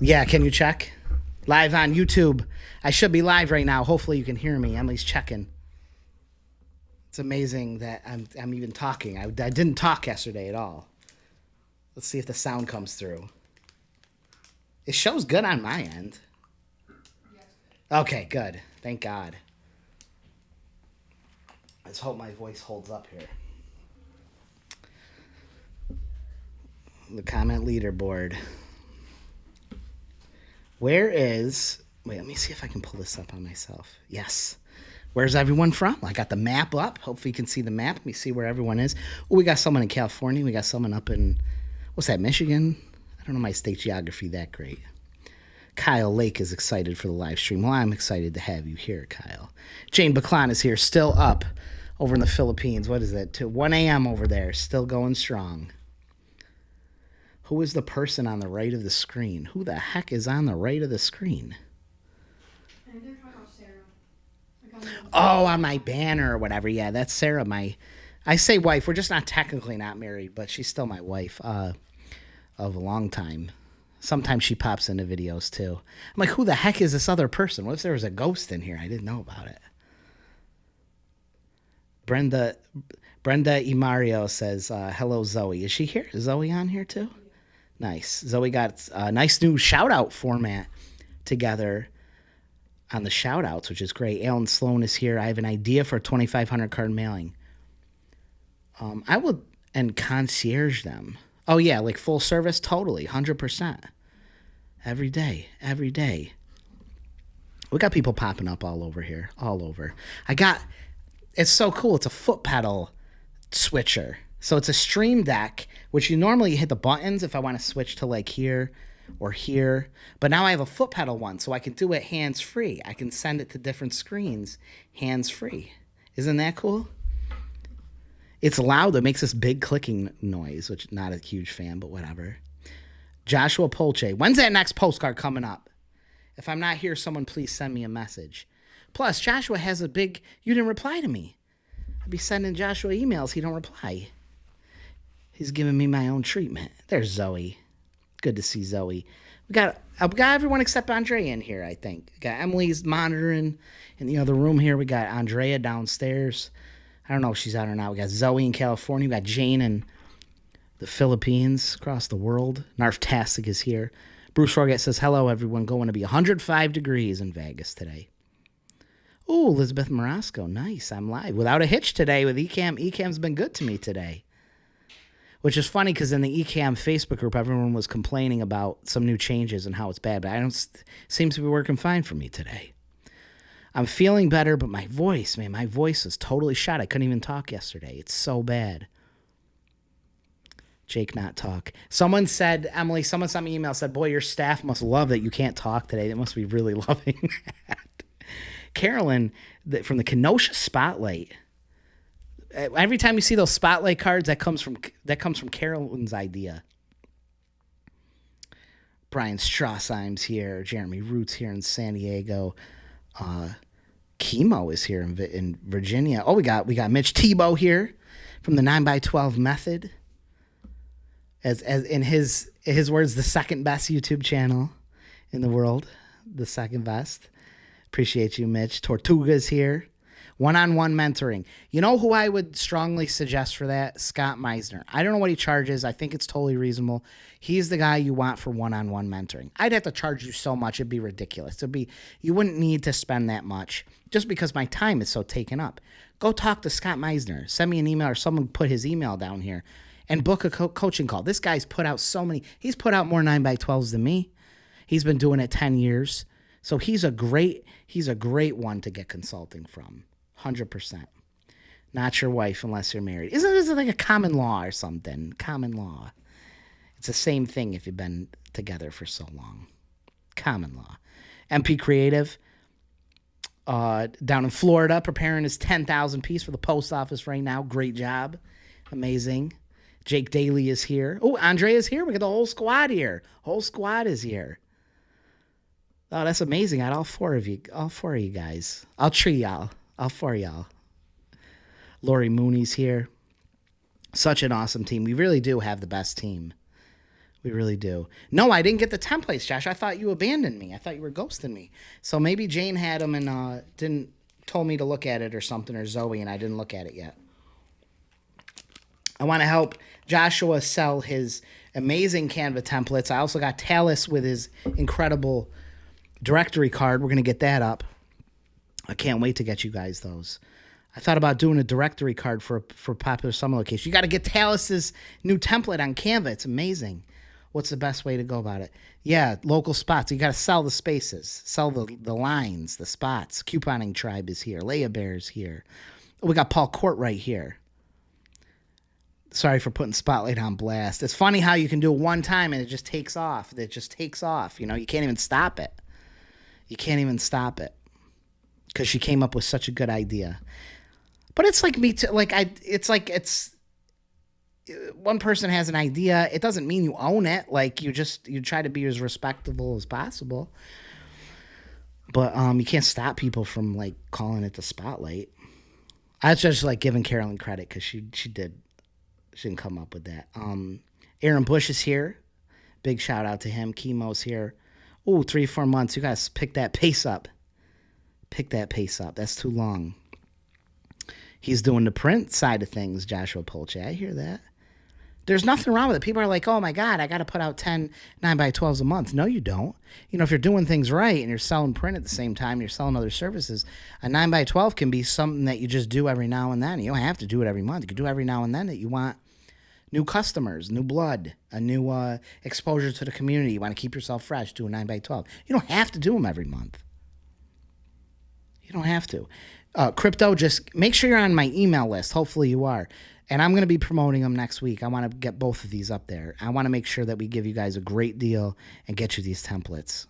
Yeah, can you check? Live on YouTube. I should be live right now. Hopefully you can hear me. Emily's checking. It's amazing that I'm even talking. I didn't talk yesterday at all. Let's see if the sound comes through. It shows good on my end. Okay, good. Thank God. Let's hope my voice holds up here. The comment leaderboard. Where is... Wait, let me see if I can pull this up on myself. Yes. Where's everyone from? I got the map up. Hopefully you can see the map. Let me see where everyone is. Oh, we got someone in California. We got someone up in... What's that, Michigan? I don't know my state geography that great. Kyle Lake is excited for the live stream. Well, I'm excited to have you here, Kyle. Jane Baclan is here, still up over in the Philippines. What is that? To 1 a.m. over there, still going strong. Who is the person on the right of the screen? Who the heck is on the right of the screen? I think they're talking about Sarah. Oh, on my banner or whatever. Yeah, that's Sarah, I say wife. We're just not technically not married, but she's still my wife of a long time. Sometimes she pops into videos too. I'm like, who the heck is this other person? What if there was a ghost in here? I didn't know about it. Brenda Imario says, hello, Zoe. Is she here? Is Zoe on here too? Nice. Zoe got a nice new shout-out format together on the shout-outs, which is great. Alan Sloan is here. I have an idea for a 2,500 card mailing. I will and concierge them. Oh, yeah, like full service? Totally, 100%. Every day. We got people popping up all over here, all over. It's so cool. It's a foot pedal switcher. So it's a Stream Deck, which you normally hit the buttons if I want to switch to like here or here. But now I have a foot pedal one, so I can do it hands-free. I can send it to different screens hands-free. Isn't that cool? It's loud. It makes this big clicking noise, which not a huge fan, but whatever. Joshua Polche. When's that next postcard coming up? If I'm not here, someone please send me a message. Plus, Joshua has a big... You didn't reply to me. I'd be sending Joshua emails. He don't reply. He's giving me my own treatment. There's Zoe. Good to see Zoe. We got everyone except Andrea in here, I think. We got Emily's monitoring in the other room here. We got Andrea downstairs. I don't know if she's out or not. We got Zoe in California. We got Jane in the Philippines, across the world. Narftastic is here. Bruce Roget says, hello, everyone. Going to be 105 degrees in Vegas today. Oh, Elizabeth Morosco. Nice. I'm live. Without a hitch today with Ecamm. Ecamm's been good to me today. Which is funny because in the Ecamm Facebook group, everyone was complaining about some new changes and how it's bad. But it seems to be working fine for me today. I'm feeling better, but my voice is totally shot. I couldn't even talk yesterday. It's so bad. Jake not talk. Someone sent me an email, said, boy, your staff must love that you can't talk today. They must be really loving that. Carolyn, from the Kenosha Spotlight. Every time you see those Spotlight cards, that comes from Carolyn's idea. Brian Strassheim's here. Jeremy Roots here in San Diego. Chemo is here in Virginia. Oh, we got Mitch Tebow here from the 9x12 method. As in his words, the second best YouTube channel in the world. The second best. Appreciate you, Mitch. Tortuga's here. One-on-one mentoring. You know who I would strongly suggest for that? Scott Meisner. I don't know what he charges. I think it's totally reasonable. He's the guy you want for one-on-one mentoring. I'd have to charge you so much. It'd be ridiculous. You wouldn't need to spend that much just because my time is so taken up. Go talk to Scott Meisner. Send me an email or someone put his email down here and book a coaching call. This guy's put out he's put out more 9x12s than me. He's been doing it 10 years. So he's a great one to get consulting from. 100%. Not your wife unless you're married. Isn't this like a common law or something? Common law. It's the same thing if you've been together for so long. Common law. MP Creative down in Florida preparing his 10,000 piece for the post office right now. Great job. Amazing. Jake Daly is here. Oh, Andre is here. We got the whole squad here. Whole squad is here. Oh, that's amazing. I got all four of you guys. I'll treat y'all. All four of y'all. Lori Mooney's here. Such an awesome team. We really do have the best team. We really do. No, I didn't get the templates, Josh. I thought you abandoned me. I thought you were ghosting me. So maybe Jane had them and didn't told me to look at it or something, or Zoe, and I didn't look at it yet. I want to help Joshua sell his amazing Canva templates. I also got Talus with his incredible directory card. We're going to get that up. I can't wait to get you guys those. I thought about doing a directory card for popular summer location. You got to get Talus's new template on Canva. It's amazing. What's the best way to go about it? Yeah, local spots. You got to sell the spaces, sell the lines, the spots. Couponing Tribe is here. Leia Bear is here. We got Paul Court right here. Sorry for putting Spotlight on blast. It's funny how you can do it one time and it just takes off. It just takes off. You know, you can't even stop it. You can't even stop it because she came up with such a good idea. But it's like me too. It's one person has an idea. It doesn't mean you own it. Like you try to be as respectable as possible. But you can't stop people from like calling it the Spotlight. I was just like giving Carolyn credit because she didn't come up with that. Aaron Bush is here. Big shout out to him. Chemo's here. Ooh, 3-4 months. You guys pick that pace up. Pick that pace up. That's too long. He's doing the print side of things, Joshua Polche. I hear that. There's nothing wrong with it. People are like, oh my God, I got to put out 10 9x12s a month. No, you don't. You know, if you're doing things right and you're selling print at the same time, you're selling other services, a 9x12 can be something that you just do every now and then. You don't have to do it every month. You can do it every now and then that you want new customers, new blood, a new exposure to the community. You want to keep yourself fresh, do a 9x12. You don't have to do them every month. You don't have to. Crypto, just make sure you're on my email list. Hopefully you are. And I'm going to be promoting them next week. I want to get both of these up there. I want to make sure that we give you guys a great deal and get you these templates.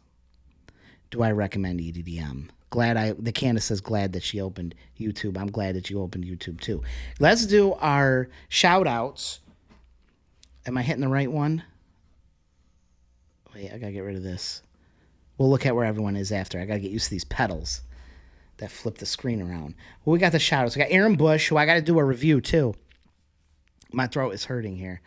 Do I recommend EDDM? The Candace says glad that she opened YouTube. I'm glad that you opened YouTube too. Let's do our shout outs. Am I hitting the right one? Wait, I got to get rid of this. We'll look at where everyone is after. I got to get used to these pedals that flip the screen around. Well, we got the shout outs. We got Aaron Bush, who I got to do a review too. My throat is hurting here.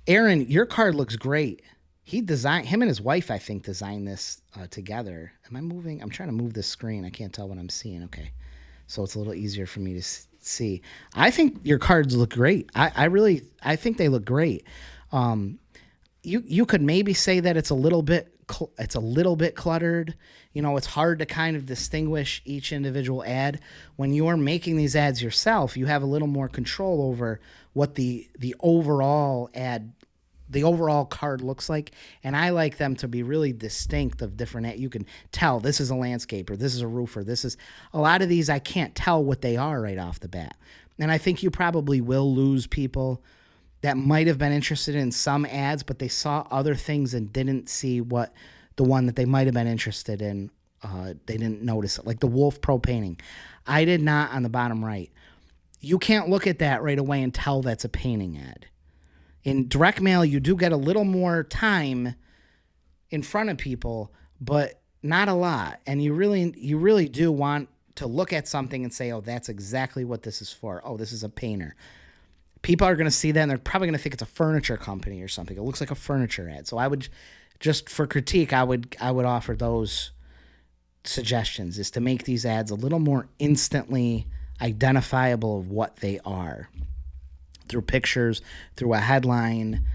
Aaron, your card looks great. Him and his wife, I think, designed this together. Am I moving? I'm trying to move this screen. I can't tell what I'm seeing. Okay. So it's a little easier for me to see. I think your cards look great. I think they look great. You could maybe say that it's a little bit cluttered. You know, it's hard to kind of distinguish each individual ad. When you're making these ads yourself, you have a little more control over what the overall card looks like. And I like them to be really distinct of different. You can tell this is a landscaper, this is a roofer, this is a lot of these. I can't tell what they are right off the bat. And I think you probably will lose people that might have been interested in some ads, but they saw other things and didn't see what the one that they might have been interested in. They didn't notice it. Like the Wolf Pro painting. I did not on the bottom right. You can't look at that right away and tell that's a painting ad. In direct mail, you do get a little more time in front of people, but not a lot. And you really do want to look at something and say, oh, that's exactly what this is for. Oh, this is a painter. People are going to see that and they're probably going to think it's a furniture company or something. It looks like a furniture ad. So I would, just for critique, I would offer those suggestions, is to make these ads a little more instantly identifiable of what they are through pictures, through a headline,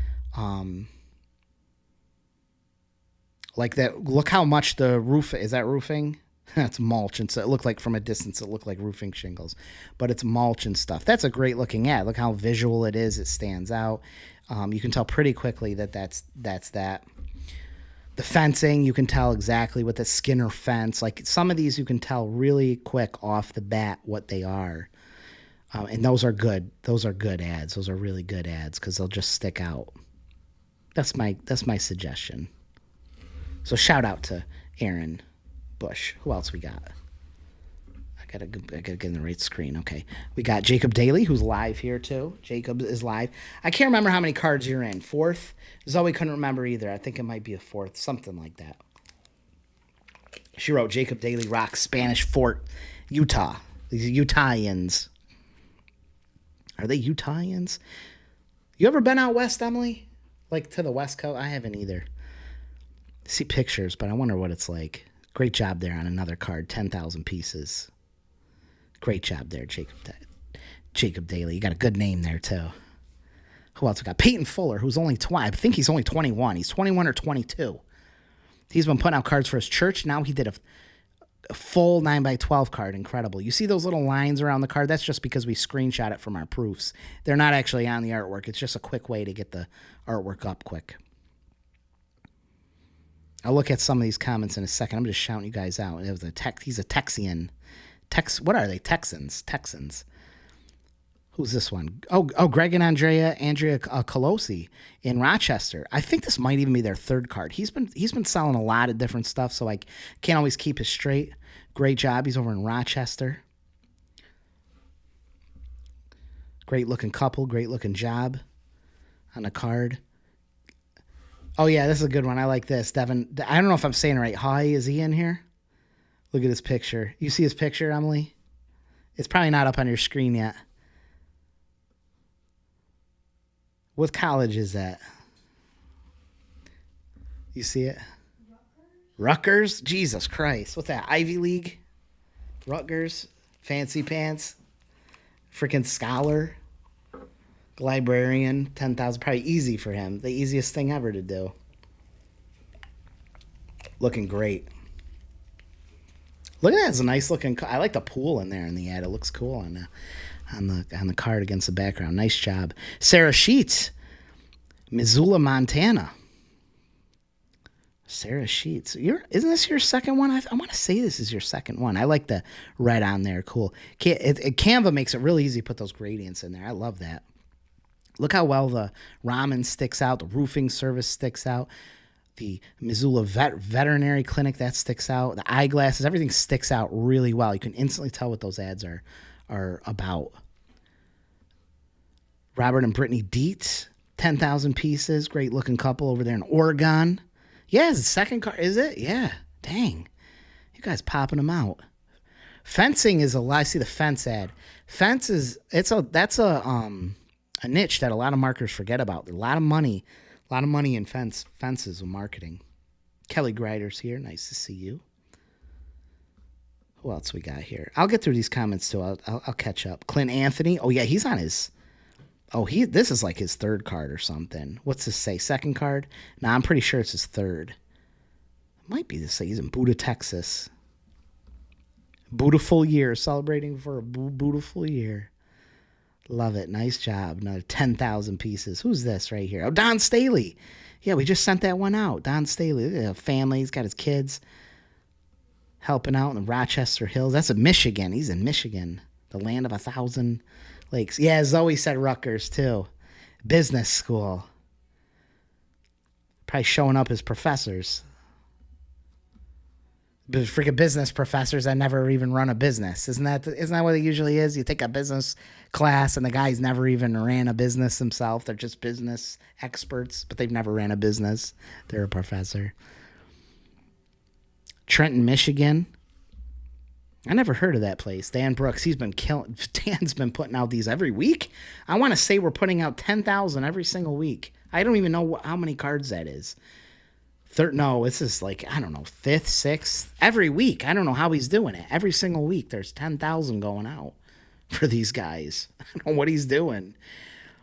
like that. Look how much the roof is. That roofing? That's mulch, and so it looked like from a distance it looked like roofing shingles, but it's mulch and stuff. That's a great looking ad. Look how visual it is. It stands out. You can tell pretty quickly that's that. The fencing, you can tell exactly what the Skinner fence. Like some of these, you can tell really quick off the bat what they are, and those are good. Those are good ads. Those are really good ads because they'll just stick out. That's my suggestion. So shout out to Aaron Bush. Who else we got? I gotta get in the right screen. Okay, we got Jacob Daly, who's live here too. Jacob is live. I can't remember how many cards you're in. Fourth? Zoe couldn't remember either. I think it might be a fourth, something like that. She wrote Jacob Daly rocks Spanish Fort, Utah. These Utahians. Are they Utahians? You ever been out west, Emily? Like to the West Coast? I haven't either. See pictures, but I wonder what it's like. Great job there on another card. 10,000 pieces. Great job there, Jacob Daly. You got a good name there, too. Who else we got? Peyton Fuller, who's only 20. I think he's only 21. He's 21 or 22. He's been putting out cards for his church. Now he did a full 9x12 card. Incredible. You see those little lines around the card? That's just because we screenshot it from our proofs. They're not actually on the artwork. It's just a quick way to get the artwork up quick. I'll look at some of these comments in a second. I'm just shouting you guys out. It was he's a Texian. What are they? Texans. Who's this one? Oh, Greg and Andrea Colosi in Rochester. I think this might even be their third card. He's been selling a lot of different stuff, so I can't always keep it straight. Great job. He's over in Rochester. Great looking couple. Great looking job on the card. Oh yeah, this is a good one. I like this. Devin, I don't know if I'm saying it right. Hi, is he in here? Look at his picture. You see his picture, Emily? It's probably not up on your screen yet. What college is that? You see it? Rutgers? Jesus Christ. What's that? Ivy League? Rutgers? Fancy pants? Freaking scholar? Librarian? 10,000. Probably easy for him. The easiest thing ever to do. Looking great. Look at that. It's a nice looking. I like the pool in there in the ad. It looks cool on the card against the background. Nice job. Sarah Sheets, Missoula, Montana. Sarah Sheets. Isn't this your second one? I want to say this is your second one. I like the red on there. Cool. Canva makes it really easy to put those gradients in there. I love that. Look how well the ramen sticks out. The roofing service sticks out. The Missoula Veterinary Clinic, that sticks out. The eyeglasses, everything sticks out really well. You can instantly tell what those ads are about. Robert and Brittany Dietz, 10,000 pieces. Great looking couple over there in Oregon. Yeah, it's the second card. Is it? Yeah. Dang. You guys popping them out. Fencing is I see the fence ad. Fence is, that's a niche that a lot of marketers forget about. A lot of money in fences and marketing. Kelly Greider's here. Nice to see you. Who else we got here? I'll get through these comments too. I'll catch up. Clint Anthony. Oh yeah, he's on his. This is like his third card or something. What's this say? Second card? No, I'm pretty sure it's his third. It might be this. He's in Buda, Texas. Beautiful year, celebrating for a beautiful year. Love it. Nice job. Another 10,000 pieces. Who's this right here? Oh, Don Staley. Yeah, we just sent that one out. Don Staley. Family. He's got his kids helping out in the Rochester Hills. That's in Michigan. He's in Michigan. The land of 1,000 lakes. Yeah, Zoe said Rutgers, too. Business school. Probably showing up as professors. Freaking business professors that never even run a business. Isn't that what it usually is? You take a business class and the guy's never even ran a business himself. They're just business experts, but they've never ran a business. They're a professor. Trenton, Michigan. I never heard of that place. Dan Brooks, Dan's been putting out these every week. I want to say we're putting out 10,000 every single week. I don't even know how many cards that is. This is like, I don't know, 5th, 6th, every week. I don't know how he's doing it. Every single week, there's 10,000 going out for these guys. I don't know what he's doing.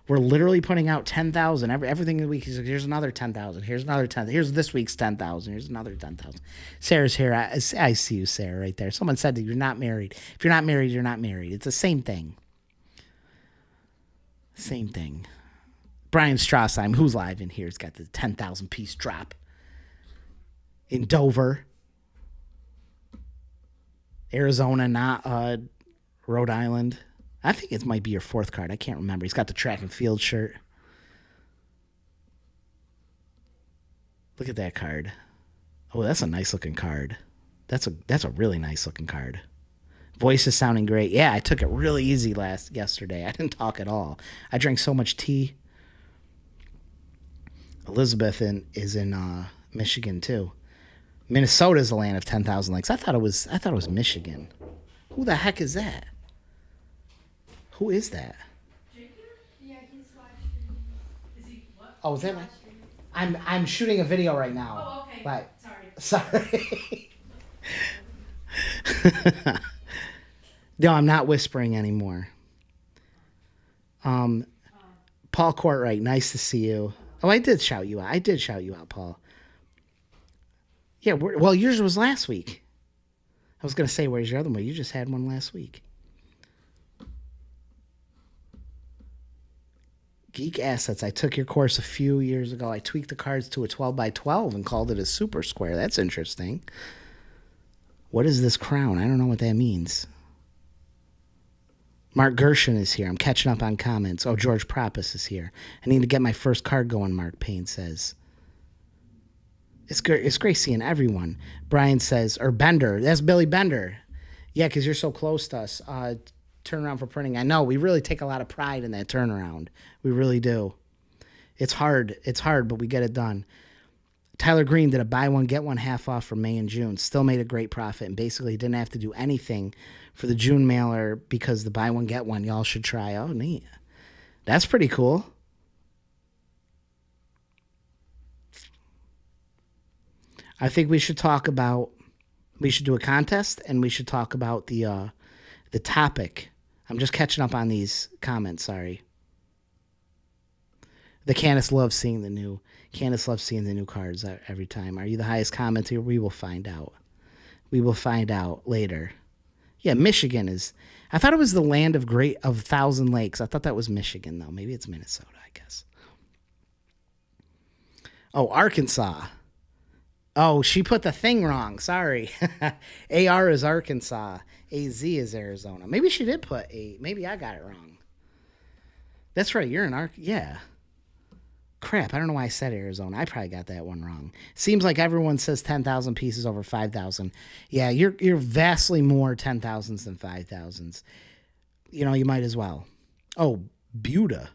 We're literally putting out 10,000 everything in the week. He's like, here's another 10,000. Here's another 10,000. Here's this week's 10,000. Here's another 10,000. Sarah's here. I see you, Sarah, right there. Someone said that you're not married. If you're not married, you're not married. It's the same thing. Same thing. Brian Strassheim, who's live in here, has got the 10,000 piece drop. In Dover, Arizona, not Rhode Island. I think it might be your 4th card. I can't remember. He's got the track and field shirt. Look at that card. Oh, that's a nice looking card. That's a really nice looking card. Voice is sounding great. Yeah, I took it really easy yesterday. I didn't talk at all. I drank so much tea. Elizabeth is in Michigan too. Minnesota is the land of 10,000 lakes. I thought it was Michigan. Who the heck is that? Who is that? Yeah, he's live streaming. Oh, is that right? Livestream. I'm shooting a video right now. Oh, okay. But Sorry. sorry. No, I'm not whispering anymore. Paul Courtwright, nice to see you. Oh, I did shout you out. I did shout you out, Paul. Yeah, well, yours was last week. I was going to say, where's your other one? You just had one last week. Geek Assets. I took your course a few years ago. I tweaked the cards to a 12 by 12 and called it a super square. That's interesting. What is this crown? I don't know what that means. Mark Gershon is here. I'm catching up on comments. Oh, George Propus is here. I need to get my first card going, Mark Payne says. It's great seeing everyone. Brian says, or Bender. That's Billy Bender. Yeah, because you're so close to us. Turnaround for printing. I know. We really take a lot of pride in that turnaround. We really do. It's hard. It's hard, but we get it done. Tyler Green did a buy one, get one half off for May and June. Still made a great profit and basically didn't have to do anything for the June mailer because the buy one, get one, y'all should try. Oh, neat. That's pretty cool. I think we should do a contest and we should talk about the topic. I'm just catching up on these comments, sorry. Candace loves seeing the new cards every time. Are you the highest commenter? We will find out. We will find out later. Yeah, Michigan is. I thought it was the land of 1,000 lakes. I thought that was Michigan, though. Maybe it's Minnesota, I guess. Oh, Arkansas. Oh, she put the thing wrong. Sorry. AR is Arkansas. AZ is Arizona. Maybe she did put A. Maybe I got it wrong. That's right. You're in Yeah. Crap. I don't know why I said Arizona. I probably got that one wrong. Seems like everyone says 10,000 pieces over 5,000. Yeah, you're vastly more 10,000s than 5,000s. You know, you might as well. Oh, Buda.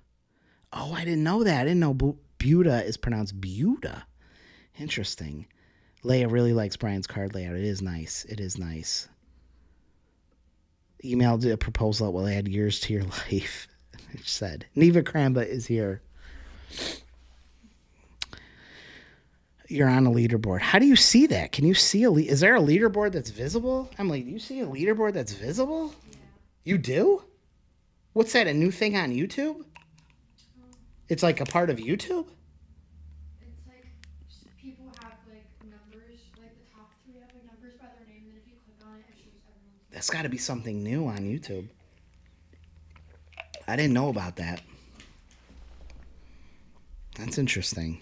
Oh, I didn't know that. I didn't know Buda is pronounced Buda. Interesting. Leia really likes Brian's card layout. It is nice. It is nice. Emailed a proposal that will add years to your life. It said. Neva Kramba is here. You're on a leaderboard. How do you see that? Can you see is there a leaderboard that's visible? Emily, do you see a leaderboard that's visible? Yeah. You do? What's that, a new thing on YouTube? It's like a part of YouTube? It's like people have like numbers, like the top 3 have like numbers by their name, and then if you click on it, it shows everyone's. That's got to be something new on YouTube. I didn't know about that. That's interesting.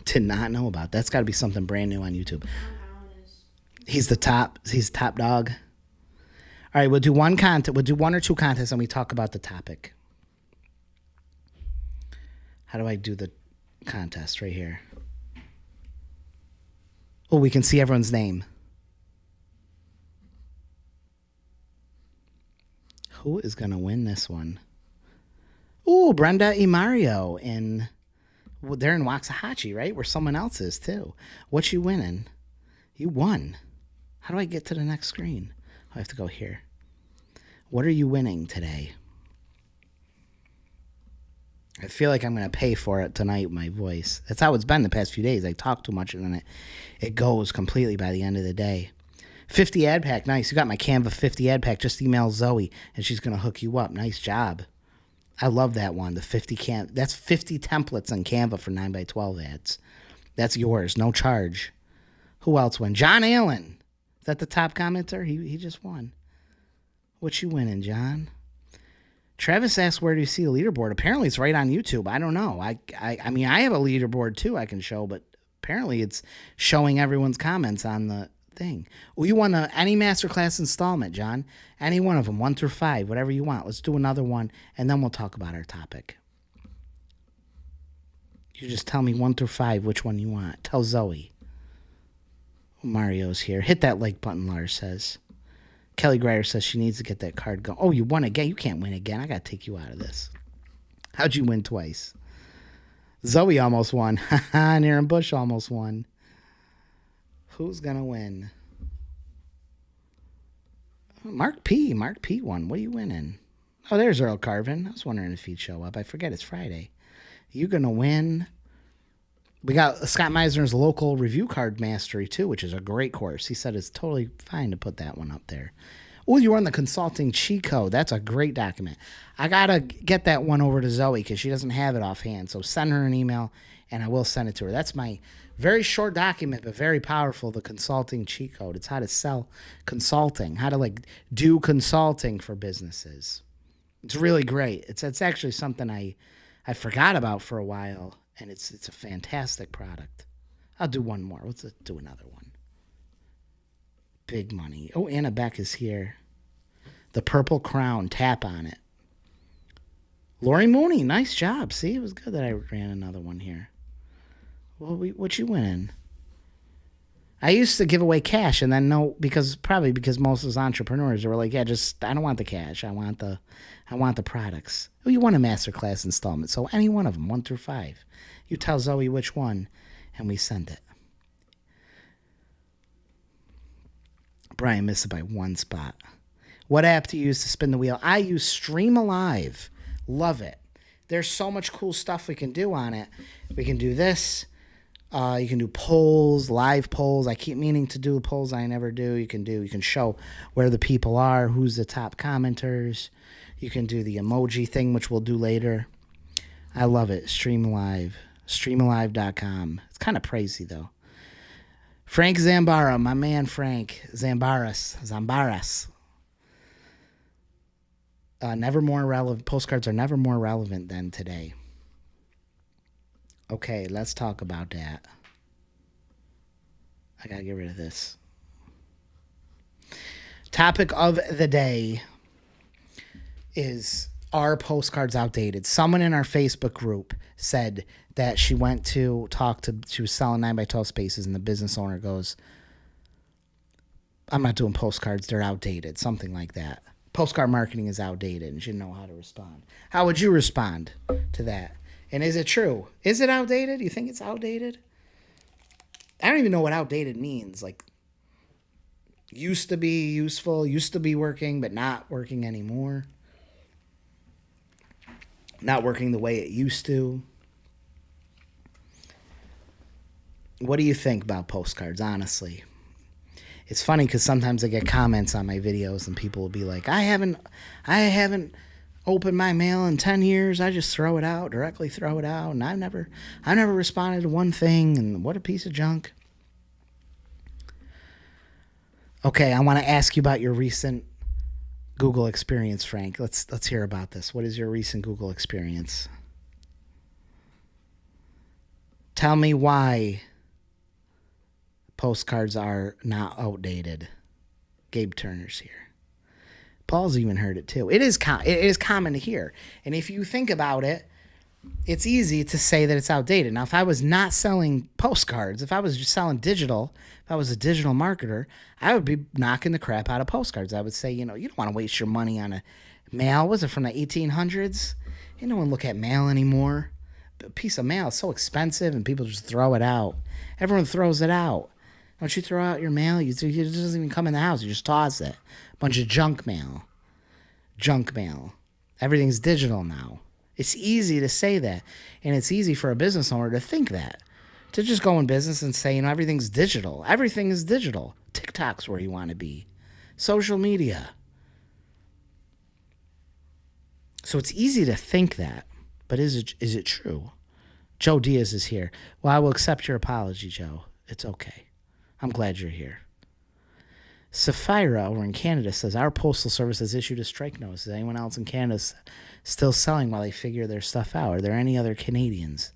Did not know about. That's got to be something brand new on YouTube. He's the top dog. All right, we'll do one or two contests and we talk about the topic. How do I do the contest? Right here. Oh, we can see everyone's name. Who is going to win this one? Oh, Brenda Imario they're in Waxahachie, right? Where someone else is, too. What you winning? You won. How do I get to the next screen? I have to go here. What are you winning today? I feel like I'm going to pay for it tonight with my voice. That's how it's been the past few days. I talk too much and then it goes completely by the end of the day. 50 ad pack. Nice. You got my Canva 50 ad pack. Just email Zoe and she's going to hook you up. Nice job. I love that one. The 50 that's 50 templates on Canva for 9x12 ads. That's yours. No charge. Who else won? John Allen. Is that the top commenter? He just won. What you winning, John? Travis asked, where do you see the leaderboard? Apparently it's right on YouTube. I don't know. I mean, I have a leaderboard too I can show, but apparently it's showing everyone's comments on the thing. Well, you won any masterclass installment, John. Any one of them, 1 through 5, whatever you want. Let's do another one, and then we'll talk about our topic. You just tell me 1 through 5 which one you want. Tell Zoe. Mario's here. Hit that like button, Lars says. Kelly Grider says she needs to get that card going. Oh, you won again? You can't win again. I got to take you out of this. How'd you win twice? Zoe almost won. And Aaron Bush almost won. Who's going to win? Mark P. won. What are you winning? Oh, there's Earl Carvin. I was wondering if he'd show up. I forget it's Friday. You're going to win. We got Scott Meisner's local review card mastery, too, which is a great course. He said it's totally fine to put that one up there. Oh, you run the consulting cheat code. That's a great document. I got to get that one over to Zoe because she doesn't have it offhand. So send her an email, and I will send it to her. That's my very short document, but very powerful, the consulting cheat code. It's how to sell consulting, how to, like, do consulting for businesses. It's really great. It's actually something I forgot about for a while. And it's a fantastic product. I'll do one more. Let's do another one. Big money. Oh, Anna Beck is here. The Purple Crown. Tap on it. Lori Mooney. Nice job. See, it was good that I ran another one here. Well, what you winning? I used to give away cash and then because most of those entrepreneurs were like, yeah, I don't want the cash. I want the products. Oh, you want a masterclass installment. So any one of them, 1 through 5. You tell Zoe which one, and we send it. Brian missed it by 1 spot. What app do you use to spin the wheel? I use Stream Alive. Love it. There's so much cool stuff we can do on it. We can do this. You can do polls, live polls. I keep meaning to do polls I never do. You can show where the people are, who's the top commenters. You can do the emoji thing, which we'll do later. I love it. Stream Live. Streamalive.com. It's kind of pricey, though. Frank Zambara, my man Frank Zambaras. Never more relevant. Postcards are never more relevant than today. Okay, let's talk about that. I gotta get rid of this. Topic of the day is, are postcards outdated? Someone in our Facebook group said that she went to she was selling 9x12 spaces, and the business owner goes, I'm not doing postcards, they're outdated. Something like that. Postcard marketing is outdated, and she didn't know how to respond. How would you respond to that? And is it true? Is it outdated? You think it's outdated? I don't even know what outdated means. Like, used to be useful, used to be working, but not working anymore. Not working the way it used to. What do you think about postcards, honestly? It's funny because sometimes I get comments on my videos and people will be like, I haven't opened my mail in 10 years. I just directly throw it out. And I've never responded to one thing, and what a piece of junk. Okay, I want to ask you about your recent Google experience, Frank. Let's hear about this. What is your recent Google experience? Tell me why postcards are not outdated. Gabe Turner's here. Paul's even heard it too. It is common to hear. And if you think about it, it's easy to say that it's outdated. Now, if I was not selling postcards, if I was just selling digital, if I was a digital marketer, I would be knocking the crap out of postcards. I would say, you don't want to waste your money on a mail. Was it from the 1800s? No one look at mail anymore. A piece of mail is so expensive, and people just throw it out. Everyone throws it out. Don't you throw out your mail? It doesn't even come in the house. You just toss it. A bunch of junk mail. Junk mail. Everything's digital now. It's easy to say that. And it's easy for a business owner to think that. To just go in business and say, everything's digital. Everything is digital. TikTok's where you want to be. Social media. So it's easy to think that. But is it true? Joe Diaz is here. Well, I will accept your apology, Joe. It's okay. I'm glad you're here. Sapphira over in Canada says, our postal service has issued a strike notice. Is anyone else in Canada still selling while they figure their stuff out? Are there any other Canadians?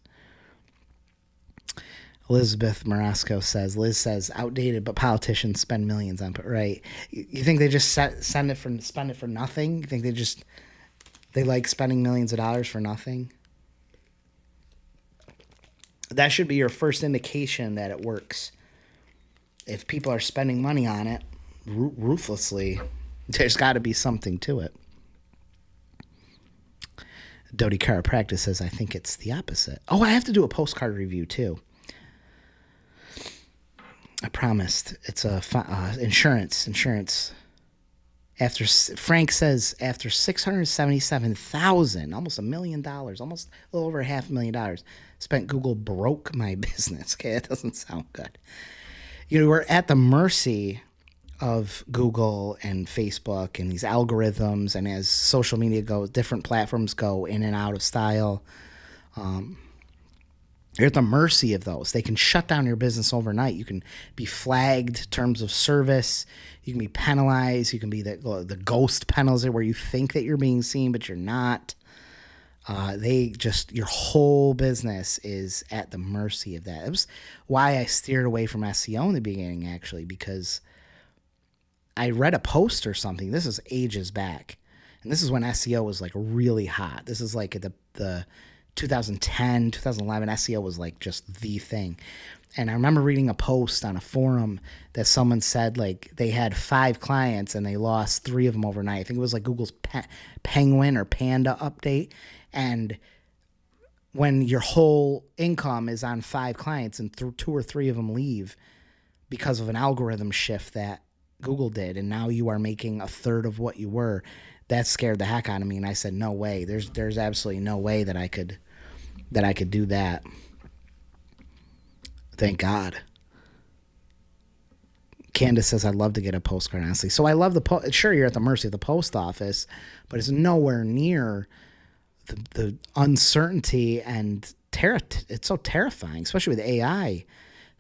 Elizabeth Marasco says, Liz says, outdated, but politicians spend millions on it. Right. You think they just spend it for nothing? You think they like spending millions of dollars for nothing? That should be your first indication that it works. If people are spending money on it ruthlessly, there's got to be something to it. Dodie Chiropractic says, I think it's the opposite. Oh, I have to do a postcard review too. I promised. It's a insurance. Frank says after 677,000, almost $1 million, almost a little over $500,000 spent, Google broke my business. Okay, that doesn't sound good. We're at the mercy of Google and Facebook and these algorithms, and as social media goes, different platforms go in and out of style. You're at the mercy of those. They can shut down your business overnight. You can be flagged terms of service. You can be penalized. You can be the ghost penalty where you think that you're being seen, but you're not. Your whole business is at the mercy of that. It was why I steered away from SEO in the beginning, actually, because I read a post or something. This is ages back. And this is when SEO was like really hot. This is like the 2010, 2011, SEO was like just the thing. And I remember reading a post on a forum that someone said like they had 5 clients and they lost 3 of them overnight. I think it was like Google's Penguin or Panda update. And when your whole income is on 5 clients and 2 or 3 of them leave because of an algorithm shift that Google did, and now you are making a third of what you were, that scared the heck out of me. And I said, no way. There's absolutely no way that I could do that. Thank God. Candace says, I'd love to get a postcard, honestly. So I love sure, you're at the mercy of the post office, but it's nowhere near the uncertainty and terror. It's so terrifying, especially with AI.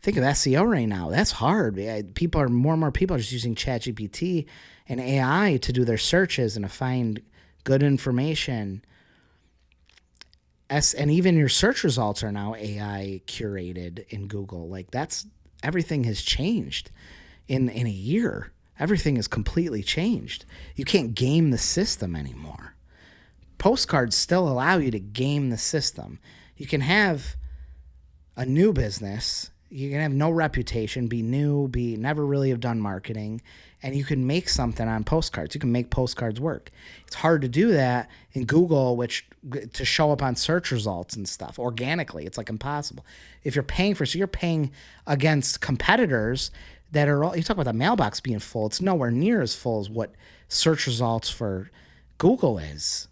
Think of SEO right now. That's hard. More and more people are just using ChatGPT and AI to do their searches and to find good information. And even your search results are now AI curated in Google. Like everything has changed in a year. Everything is completely changed. You can't game the system anymore. Postcards still allow you to game the system. You can have a new business. You can have no reputation, be new, never really have done marketing, and you can make something on postcards. You can make postcards work. It's hard to do that in Google, to show up on search results and stuff organically. It's like impossible. If you're paying you're paying against competitors that are, you talk about the mailbox being full. It's nowhere near as full as what search results for Google is.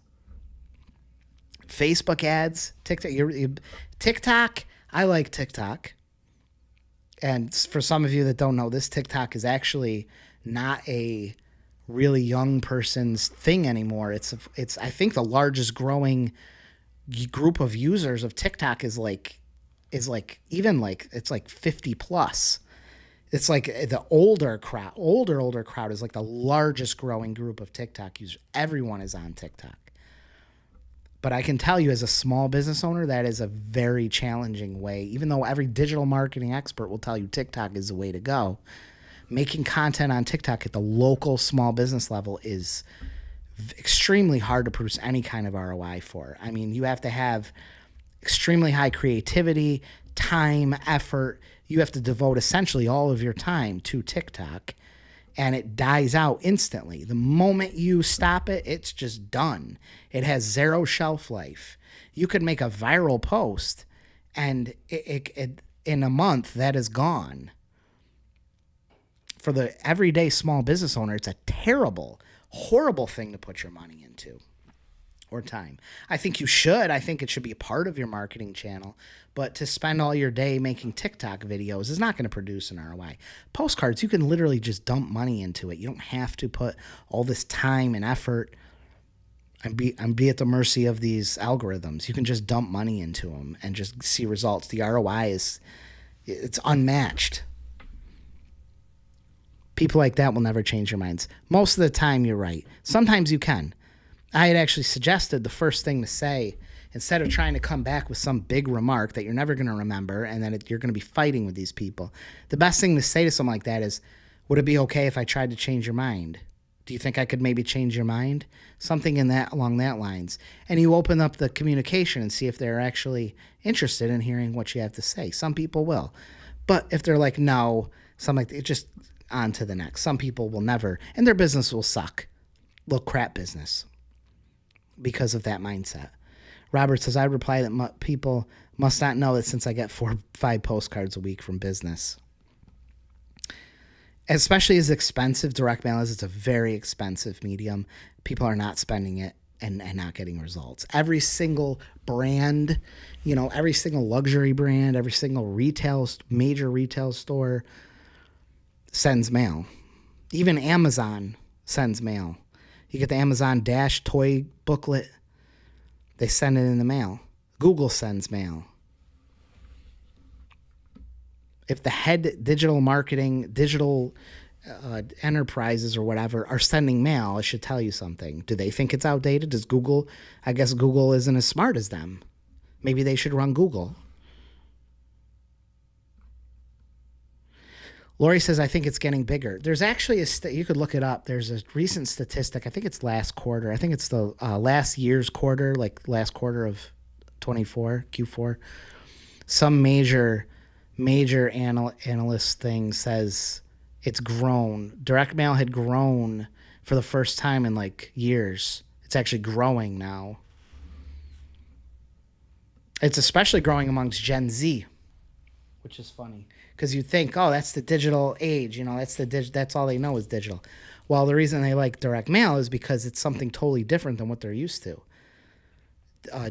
Facebook ads, TikTok. I like TikTok. And for some of you that don't know this, TikTok is actually not a really young person's thing anymore. It's I think the largest growing group of users of TikTok is like 50 plus. It's like the older crowd is like the largest growing group of TikTok users. Everyone is on TikTok. But I can tell you as a small business owner, that is a very challenging way. Even though every digital marketing expert will tell you TikTok is the way to go, making content on TikTok at the local small business level is extremely hard to produce any kind of ROI for. I mean, you have to have extremely high creativity, time, effort. You have to devote essentially all of your time to TikTok, and it dies out instantly. The moment you stop it, it's just done. It has 0 shelf life. You could make a viral post, and it in a month, that is gone. For the everyday small business owner, it's a terrible, horrible thing to put your money into or time. I think you should. I think it should be a part of your marketing channel. But to spend all your day making TikTok videos is not going to produce an ROI. Postcards, you can literally just dump money into it. You don't have to put all this time and effort and be at the mercy of these algorithms. You can just dump money into them and just see results. The ROI it's unmatched. People like that will never change your minds. Most of the time, you're right. Sometimes you can. I had actually suggested the first thing to say, instead of trying to come back with some big remark that you're never going to remember and then you're going to be fighting with these people, the best thing to say to someone like that is, would it be okay if I tried to change your mind? Do you think I could maybe change your mind? Something along that lines. And you open up the communication and see if they're actually interested in hearing what you have to say. Some people will. But if they're like, no, something like that, just on to the next. Some people will never, and their business will suck. Little crap business because of that mindset. Robert says, I reply that people must not know that since I get 4 or 5 postcards a week from business. especially as expensive direct mail is. It's a very expensive medium. People are not spending it and not getting results. Every single brand, every single luxury brand, every single major retail store sends mail. Even Amazon sends mail. You get the Amazon Dash toy booklet, they send it in the mail. Google sends mail. If the head digital marketing, digital enterprises or whatever are sending mail, it should tell you something. Do they think it's outdated? Does Google? I guess Google isn't as smart as them. Maybe they should run Google. Lori says, I think it's getting bigger. There's actually you could look it up. There's a recent statistic. I think it's last quarter. I think it's the last year's quarter, like last quarter of 24, Q4. Some major analyst thing says it's grown. Direct mail had grown for the first time in like years. It's actually growing now. It's especially growing amongst Gen Z, which is funny because you think, oh, that's the digital age. That's all they know is digital. Well, the reason they like direct mail is because it's something totally different than what they're used to.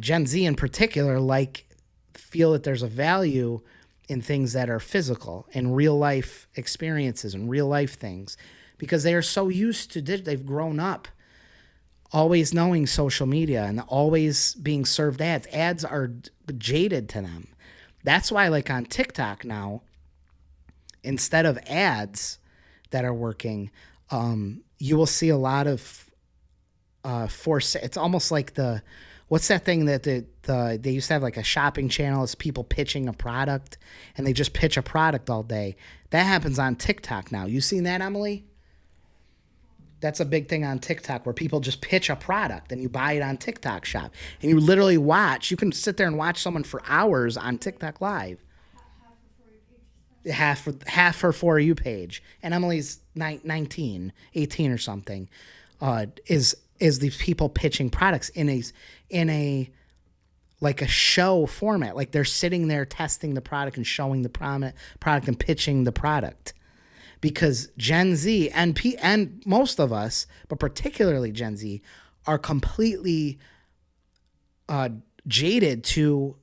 Gen Z in particular feel that there's a value in things that are physical and real life experiences and real life things, because they are so used to they've grown up always knowing social media and always being served ads. Ads are jaded to them. That's why, like on TikTok now, instead of ads that are working, you will see a lot of it's almost like what's that thing that they used to have, like a shopping channel, is people pitching a product and they just pitch a product all day. That happens on TikTok now. You seen that, Emily? That's a big thing on TikTok where people just pitch a product and you buy it on TikTok Shop. And you literally you can sit there and watch someone for hours on TikTok Live. Half her For You page. And Emily's 19, 18 or something, is these people pitching products in a like a show format. Like they're sitting there testing the product and showing the product and pitching the product. Because Gen Z and most of us, but particularly Gen Z, are completely jaded to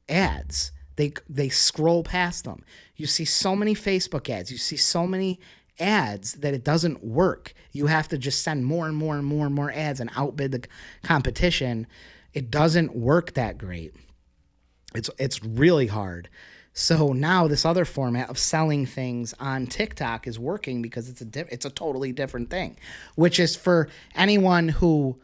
ads. They scroll past them. You see so many Facebook ads. You see so many ads that it doesn't work. You have to just send more and more and more and more ads and outbid the competition. It doesn't work that great. It's really hard. So now this other format of selling things on TikTok is working because it's a totally different thing, which is for anyone who,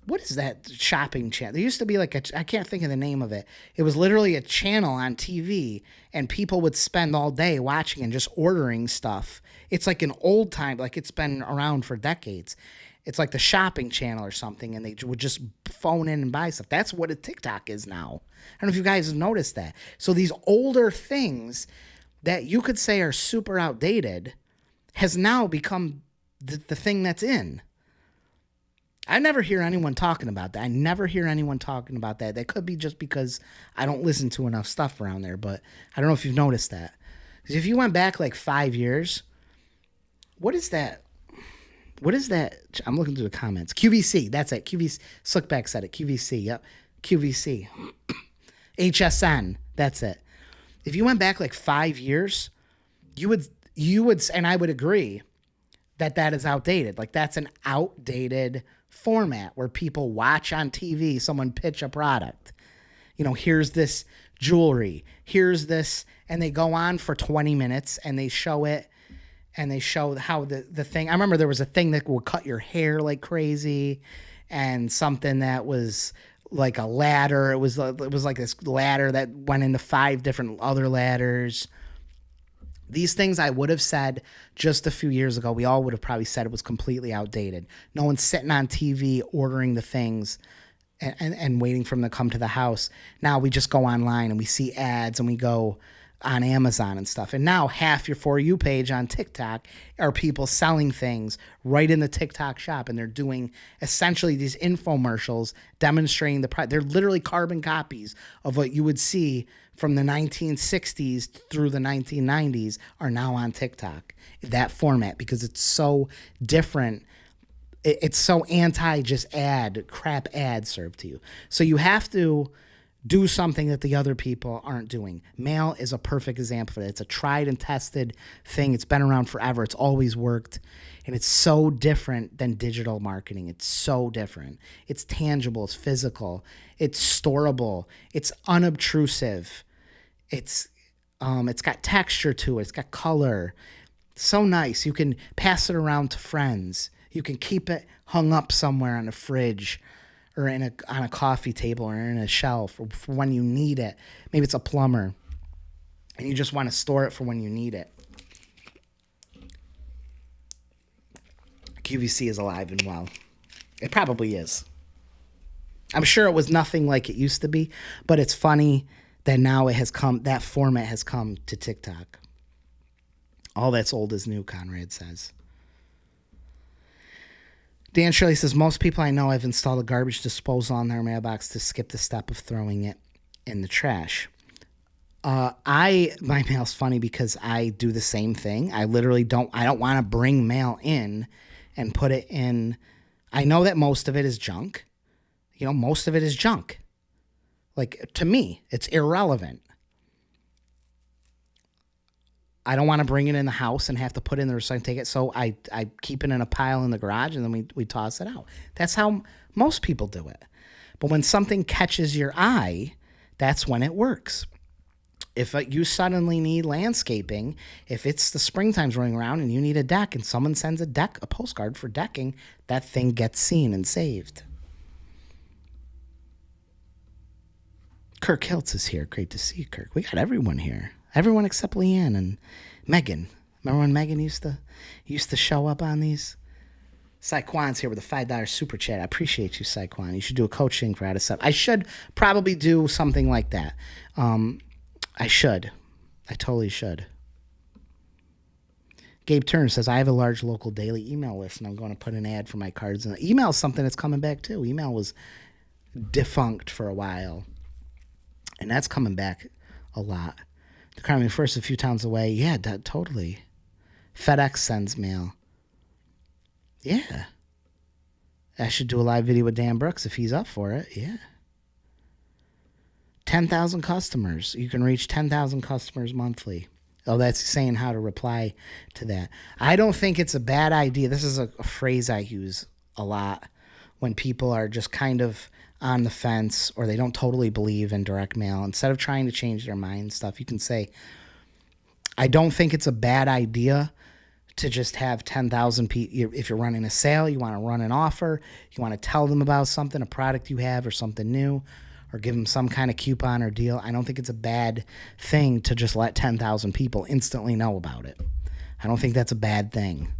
what is that shopping channel? There used to be I can't think of the name of it. It was literally a channel on TV and people would spend all day watching and just ordering stuff. It's like an old time, like it's been around for decades. It's like the shopping channel or something, and they would just phone in and buy stuff. That's what a TikTok is now. I don't know if you guys have noticed that. So these older things that you could say are super outdated has now become the thing that's in. I never hear anyone talking about that. That could be just because I don't listen to enough stuff around there, but I don't know if you've noticed that. Because if you went back like 5 years, what is that? I'm looking through the comments. QVC, that's it. QVC, Slickback said it. QVC, yep. QVC. HSN, that's it. If you went back like 5 years, you would, and I would agree that is outdated. Like that's an outdated format where people watch on TV someone pitch a product. Here's this jewelry, here's this, and they go on for 20 minutes and they show it. And they show how the thing, I remember there was a thing that would cut your hair like crazy, and something that was like a ladder. It was like this ladder that went into 5 different other ladders. These things I would have said just a few years ago, we all would have probably said it was completely outdated. No one's sitting on TV ordering the things and waiting for them to come to the house. Now we just go online and we see ads and we go, on Amazon and stuff. And now half your For You page on TikTok are people selling things right in the TikTok shop. And they're doing essentially these infomercials demonstrating the product. They're literally carbon copies of what you would see from the 1960s through the 1990s are now on TikTok. That format, because it's so different. It's so anti just crap ad served to you. So you have to do something that the other people aren't doing. Mail is a perfect example for that. It's a tried and tested thing. It's been around forever. It's always worked. And it's so different than digital marketing. It's so different. It's tangible. It's physical. It's storable. It's unobtrusive. It's got texture to it. It's got color. It's so nice. You can pass it around to friends. You can keep it hung up somewhere on the fridge or on a coffee table or in a shelf or for when you need it. Maybe it's a plumber and you just want to store it for when you need it. QVC is alive and well. It probably is. I'm sure it was nothing like it used to be, but it's funny that now that format has come to TikTok. All that's old is new, Conrad says. Dan Shirley says, most people I know have installed a garbage disposal on their mailbox to skip the step of throwing it in the trash. My mail's funny because I do the same thing. I literally don't want to bring mail in and put it in. I know that most of it is junk. Most of it is junk. Like, to me, it's irrelevant. I don't want to bring it in the house and have to put it in the recycling, take it. So I keep it in a pile in the garage and then we toss it out. That's how most people do it. But when something catches your eye, that's when it works. If you suddenly need landscaping, if it's the springtime's rolling around and you need a deck and someone sends a postcard for decking, that thing gets seen and saved. Kirk Hiltz is here. Great to see you, Kirk. We got everyone here. Everyone except Leanne and Megan. Remember when Megan used to show up on these? Saquon's here with a $5 super chat. I appreciate you, Saquon. You should do a coaching for how to set. I should probably do something like that. I should. I totally should. Gabe Turner says, I have a large local daily email list, and I'm going to put an ad for my cards. And email is something that's coming back, too. Email was defunct for a while, and that's coming back a lot. The Carmen first a few towns away. Yeah, totally. FedEx sends mail. Yeah. I should do a live video with Dan Brooks if he's up for it. Yeah. 10,000 customers. You can reach 10,000 customers monthly. Oh, that's saying how to reply to that. I don't think it's a bad idea. This is a phrase I use a lot when people are just kind of on the fence or they don't totally believe in direct mail. Instead of trying to change their mind and stuff, you can say, I don't think it's a bad idea to just have 10,000 people. If you're running a sale, you want to run an offer, you want to tell them about something, a product you have or something new, or give them some kind of coupon or deal. I don't think it's a bad thing to just let 10,000 people instantly know about it. I don't think that's a bad thing.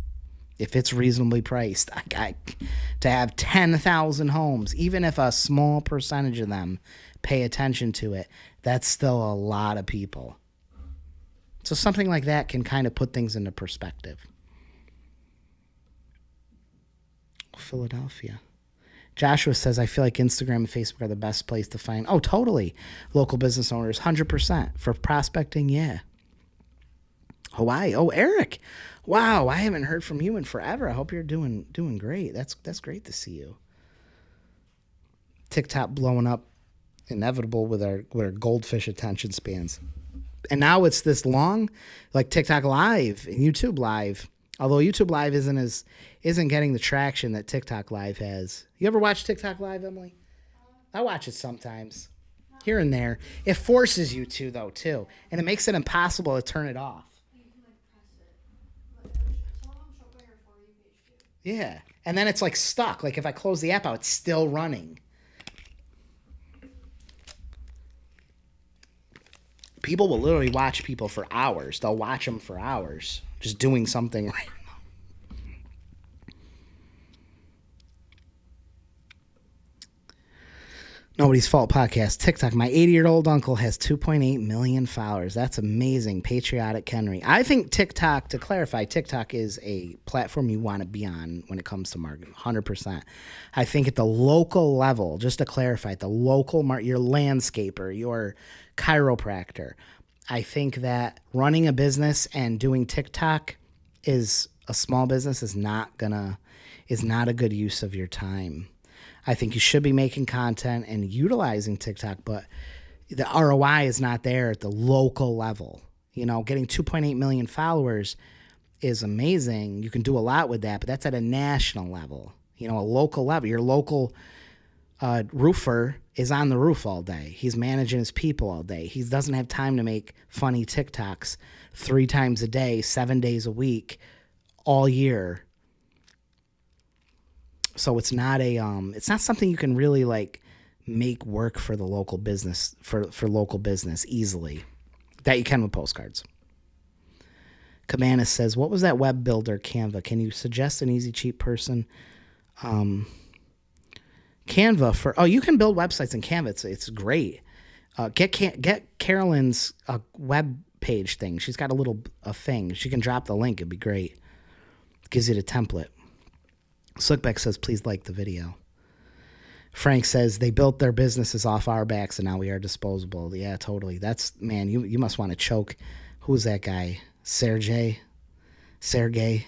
If it's reasonably priced, to have 10,000 homes, even if a small percentage of them pay attention to it, that's still a lot of people. So something like that can kind of put things into perspective. Philadelphia. Joshua says, I feel like Instagram and Facebook are the best place to find. Oh, totally. Local business owners, 100%. For prospecting, yeah. Hawaii. Oh, Eric. Wow, I haven't heard from you in forever. I hope you're doing great. That's great to see you. TikTok blowing up, inevitable with our goldfish attention spans. And now it's this long, like TikTok Live and YouTube Live. Although YouTube Live isn't getting the traction that TikTok Live has. You ever watch TikTok Live, Emily? I watch it sometimes, here and there. It forces you to, though, too. And it makes it impossible to turn it off. Yeah. And then it's like stuck. Like if I close the app out, it's still running. People will literally watch people for hours. They'll watch them for hours, just doing something right. Nobody's Fault podcast. TikTok. My 80-year-old uncle has 2.8 million followers. That's amazing. Patriotic Henry. I think TikTok, to clarify, TikTok is a platform you want to be on when it comes to marketing. 100%. I think at the local level, just to clarify, at the local your landscaper, your chiropractor, I think that running a business and doing TikTok is a small business is not a good use of your time. I think you should be making content and utilizing TikTok, but the ROI is not there at the local level. You know, getting 2.8 million followers is amazing. You can do a lot with that, but that's at a national level. You know, a local level. Your local roofer is on the roof all day. He's managing his people all day. He doesn't have time to make funny TikToks 3 times a day, 7 days a week, all year. So it's not something you can really like make work for the local business, for local business easily, that you can with postcards. Cabana says, what was that web builder Canva? Can you suggest an easy, cheap person? Canva you can build websites in Canva. It's great. Get Carolyn's web page thing. She's got a thing. She can drop the link. It'd be great. Gives you the template. Slickback says, please like the video. Frank says, they built their businesses off our backs and now we are disposable. Yeah, totally. That's, man, you must want to choke. Who's that guy? Sergey? That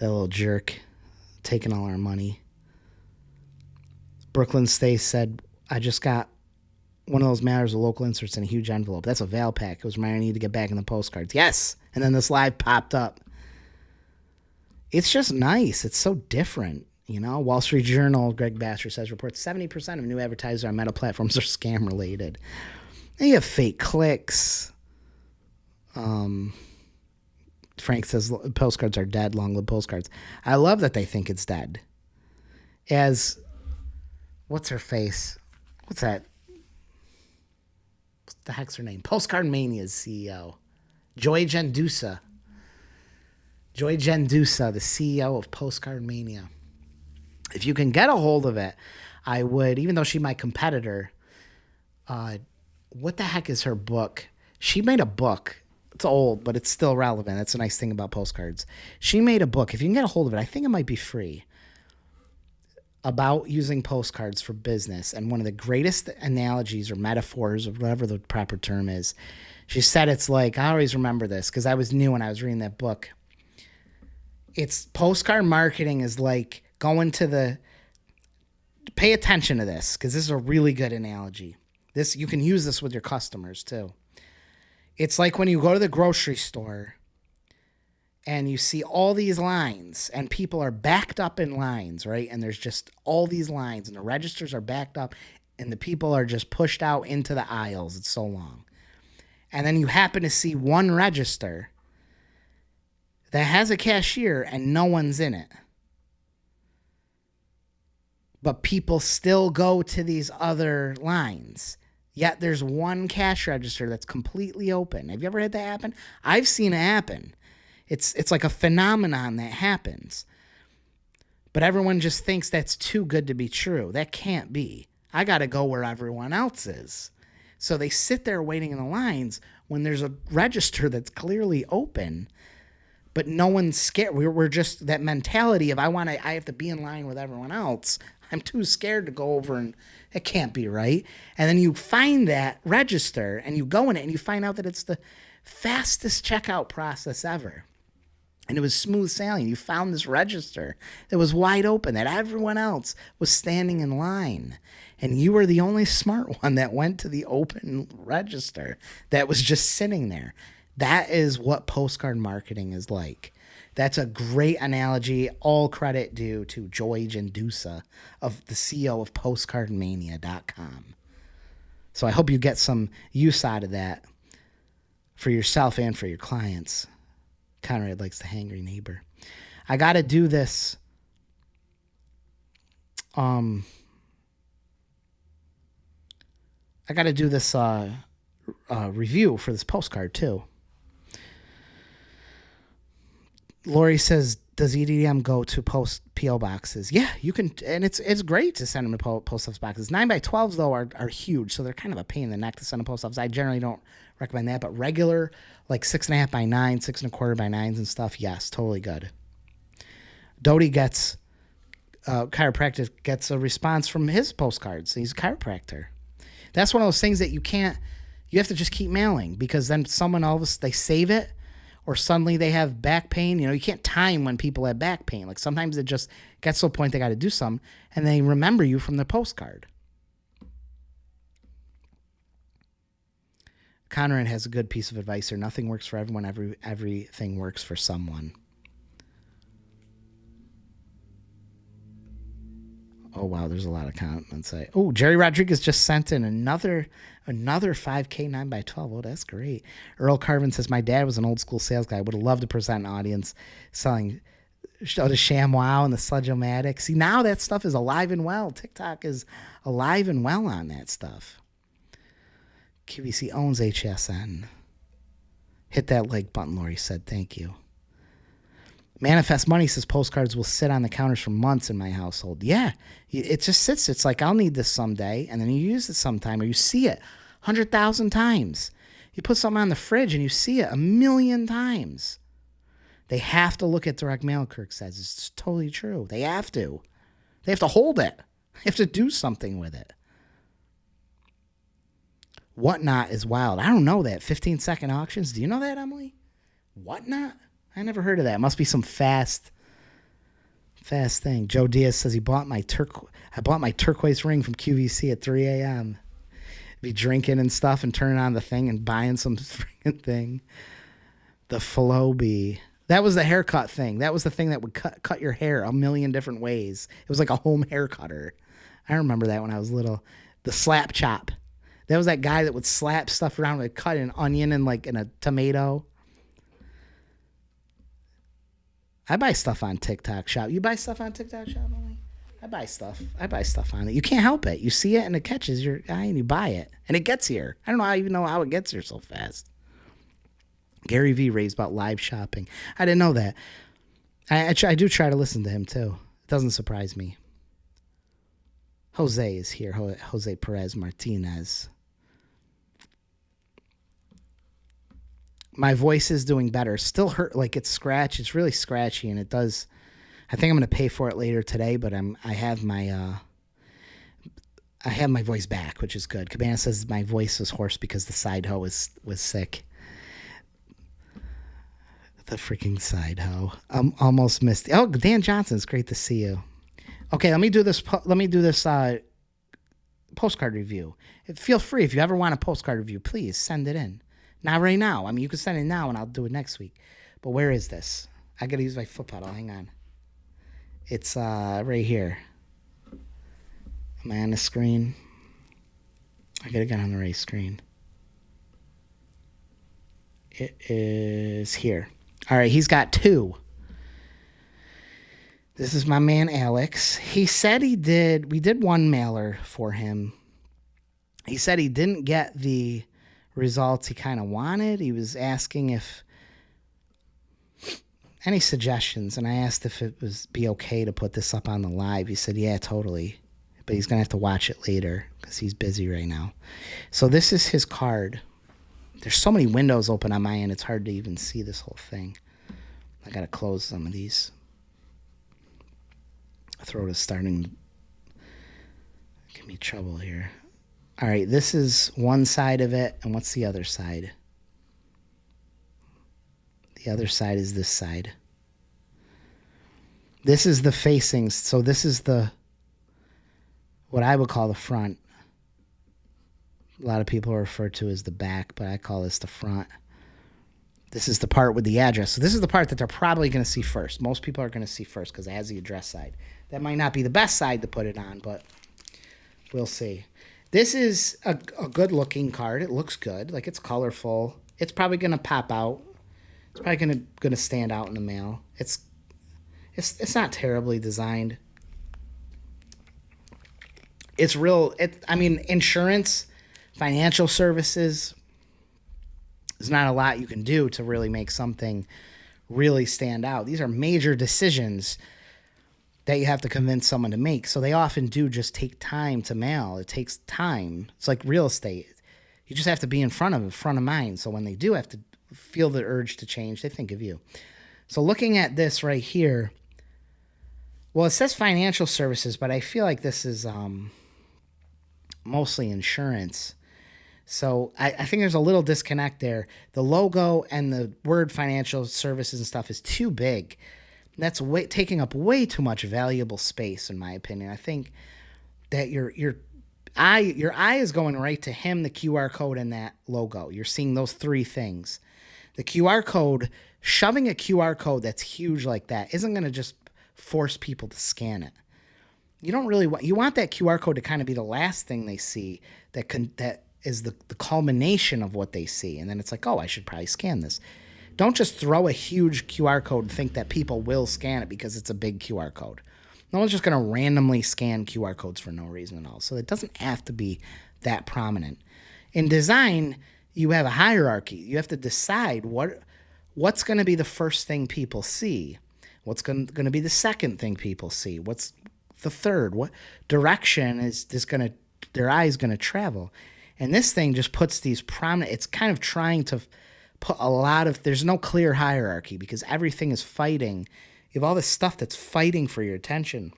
little jerk taking all our money. Brooklyn Stay said, I just got one of those matters of local inserts in a huge envelope. That's a Val pack. It was mine. I need to get back in the postcards. Yes. And then this live popped up. It's just nice. It's so different, you know. Wall Street Journal, Greg Baster says, reports 70% of new advertisers on Meta platforms are scam related. And you have fake clicks. Frank says postcards are dead. Long live postcards. I love that they think it's dead. As what's her face? What's that? What the heck's her name? Postcard Mania's CEO, Joy Gendusa. Joy Gendusa, the CEO of Postcard Mania. If you can get a hold of it, I would, even though she's my competitor, what the heck is her book? She made a book. It's old, but it's still relevant. That's a nice thing about postcards. She made a book. If you can get a hold of it, I think it might be free, about using postcards for business. And one of the greatest analogies or metaphors or whatever the proper term is, she said it's like, I always remember this because I was new when I was reading that book. It's postcard marketing is like going to pay attention to this because this is a really good analogy. You can use this with your customers too. It's like when you go to the grocery store and you see all these lines and people are backed up in lines, right? And there's just all these lines and the registers are backed up and the people are just pushed out into the aisles. It's so long. And then you happen to see one register that has a cashier and no one's in it. But people still go to these other lines. Yet there's one cash register that's completely open. Have you ever had that happen? I've seen it happen. It's like a phenomenon that happens. But everyone just thinks that's too good to be true. That can't be. I got to go where everyone else is. So they sit there waiting in the lines when there's a register that's clearly open. But no one's scared. We're just that mentality of I have to be in line with everyone else. I'm too scared to go over and it can't be right. And then you find that register and you go in it and you find out that it's the fastest checkout process ever. And it was smooth sailing. You found this register that was wide open, that everyone else was standing in line. And you were the only smart one that went to the open register that was just sitting there. That is what postcard marketing is like. That's a great analogy. All credit due to Joy Gendusa, of the CEO of postcardmania.com. So I hope you get some use out of that for yourself and for your clients. Conrad likes the hangry neighbor. I got to do this. I got to do this review for this postcard too. Lori says, Does EDM go to post PO boxes? Yeah, you can, and it's great to send them to post office boxes. 9x12s though are huge, so they're kind of a pain in the neck to send to post office. I generally don't recommend that, but regular like 6.5 by 9, 6.25 by 9s and stuff, yes, totally good. Doty gets chiropractic gets a response from his postcards. He's a chiropractor. That's one of those things that you have to just keep mailing, because then someone they save it, or suddenly they have back pain. You can't time when people have back pain. Like sometimes it just gets to a point they got to do something, and they remember you from the postcard. Conrad has a good piece of advice here. Nothing works for everyone. Everything works for someone. Oh, wow, there's a lot of comments. Oh, Jerry Rodriguez just sent in another 5K 9x12. Oh, that's great. Earl Carvin says, my dad was an old school sales guy. Would have loved to present an audience selling the ShamWow and the Sludge-O-Matic. See, now that stuff is alive and well. TikTok is alive and well on that stuff. QVC owns HSN. Hit that like button, Lori said. Thank you. Manifest Money says postcards will sit on the counters for months in my household. Yeah, it just sits. It's like, I'll need this someday, and then you use it sometime, or you see it 100,000 times. You put something on the fridge, and you see it 1,000,000 times. They have to look at direct mail, Kirk says. It's totally true. They have to. They have to hold it. They have to do something with it. Whatnot is wild. I don't know that. 15-second auctions. Do you know that, Emily? Whatnot? I never heard of that. It must be some fast thing. Joe Diaz says I bought my turquoise ring from QVC at 3 a.m. Be drinking and stuff and turning on the thing and buying some freaking thing. The Floby. That was the haircut thing. That was the thing that would cut your hair 1,000,000 different ways. It was like a home hair cutter. I remember that when I was little. The slap chop. That was that guy that would slap stuff around, would cut an onion and like in a tomato. I buy stuff on TikTok Shop. You buy stuff on TikTok Shop, Emily? I buy stuff on it. You can't help it. You see it and it catches your eye and you buy it. And it gets here. I don't even know how it gets here so fast. Gary V raised about live shopping. I didn't know that. I do try to listen to him too. It doesn't surprise me. Jose is here. Jose Perez Martinez. My voice is doing better. Still hurt, like it's scratched. It's really scratchy, and it does. I think I'm going to pay for it later today, but I have my voice back, which is good. Cabana says my voice was hoarse because the side hoe was sick. The freaking side hoe. Almost missed. Oh, Dan Johnson, it's great to see you. Okay, let me do this. Postcard review. Feel free, if you ever want a postcard review, please send it in. Not right now. I mean, you can send it now and I'll do it next week. But where is this? I got to use my foot pedal. Hang on. It's right here. Am I on the screen? I got to get on the right screen. It is here. All right, he's got 2. This is my man Alex. He said we did one mailer for him. He said he didn't get the results he kind of wanted. He was asking if any suggestions, and I asked if it was be okay to put this up on the live. He said, yeah, totally, but he's gonna have to watch it later because he's busy right now. So this is his card. There's so many windows open on my end, it's hard to even see this whole thing. I gotta close some of these. Throat is starting to give me trouble here. All right, this is one side of it, and what's the other side? The other side is this side. This is the facings, so this is what I would call the front. A lot of people refer to as the back, but I call this the front. This is the part with the address. So this is the part that they're probably going to see first. Most people are going to see first because it has the address side. That might not be the best side to put it on, but we'll see. This is a good-looking card. It looks good. Like, it's colorful. It's probably going to pop out. It's probably going to stand out in the mail. It's not terribly designed. It's real. Insurance, financial services, there's not a lot you can do to really make something really stand out. These are major decisions that you have to convince someone to make. So they often do just take time to mail. It takes time. It's like real estate. You just have to be in front of mind. So when they do have to feel the urge to change, they think of you. So looking at this right here, well, it says financial services, but I feel like this is mostly insurance. So I think there's a little disconnect there. The logo and the word financial services and stuff is too big. That's taking up way too much valuable space, in my opinion. I think that your eye is going right to him, the QR code, and that logo. You're seeing those three things. The QR code, shoving a QR code that's huge like that isn't going to just force people to scan it. You don't really want, you want that QR code to kind of be the last thing they see that is the culmination of what they see. And then it's like, oh, I should probably scan this. Don't just throw a huge QR code and think that people will scan it because it's a big QR code. No one's just going to randomly scan QR codes for no reason at all. So it doesn't have to be that prominent. In design, you have a hierarchy. You have to decide what's going to be the first thing people see. What's going to be the second thing people see? What's the third? What direction is their eye's going to travel? And this thing just puts these prominent, it's kind of trying to put there's no clear hierarchy because everything is fighting. You have all this stuff that's fighting for your attention,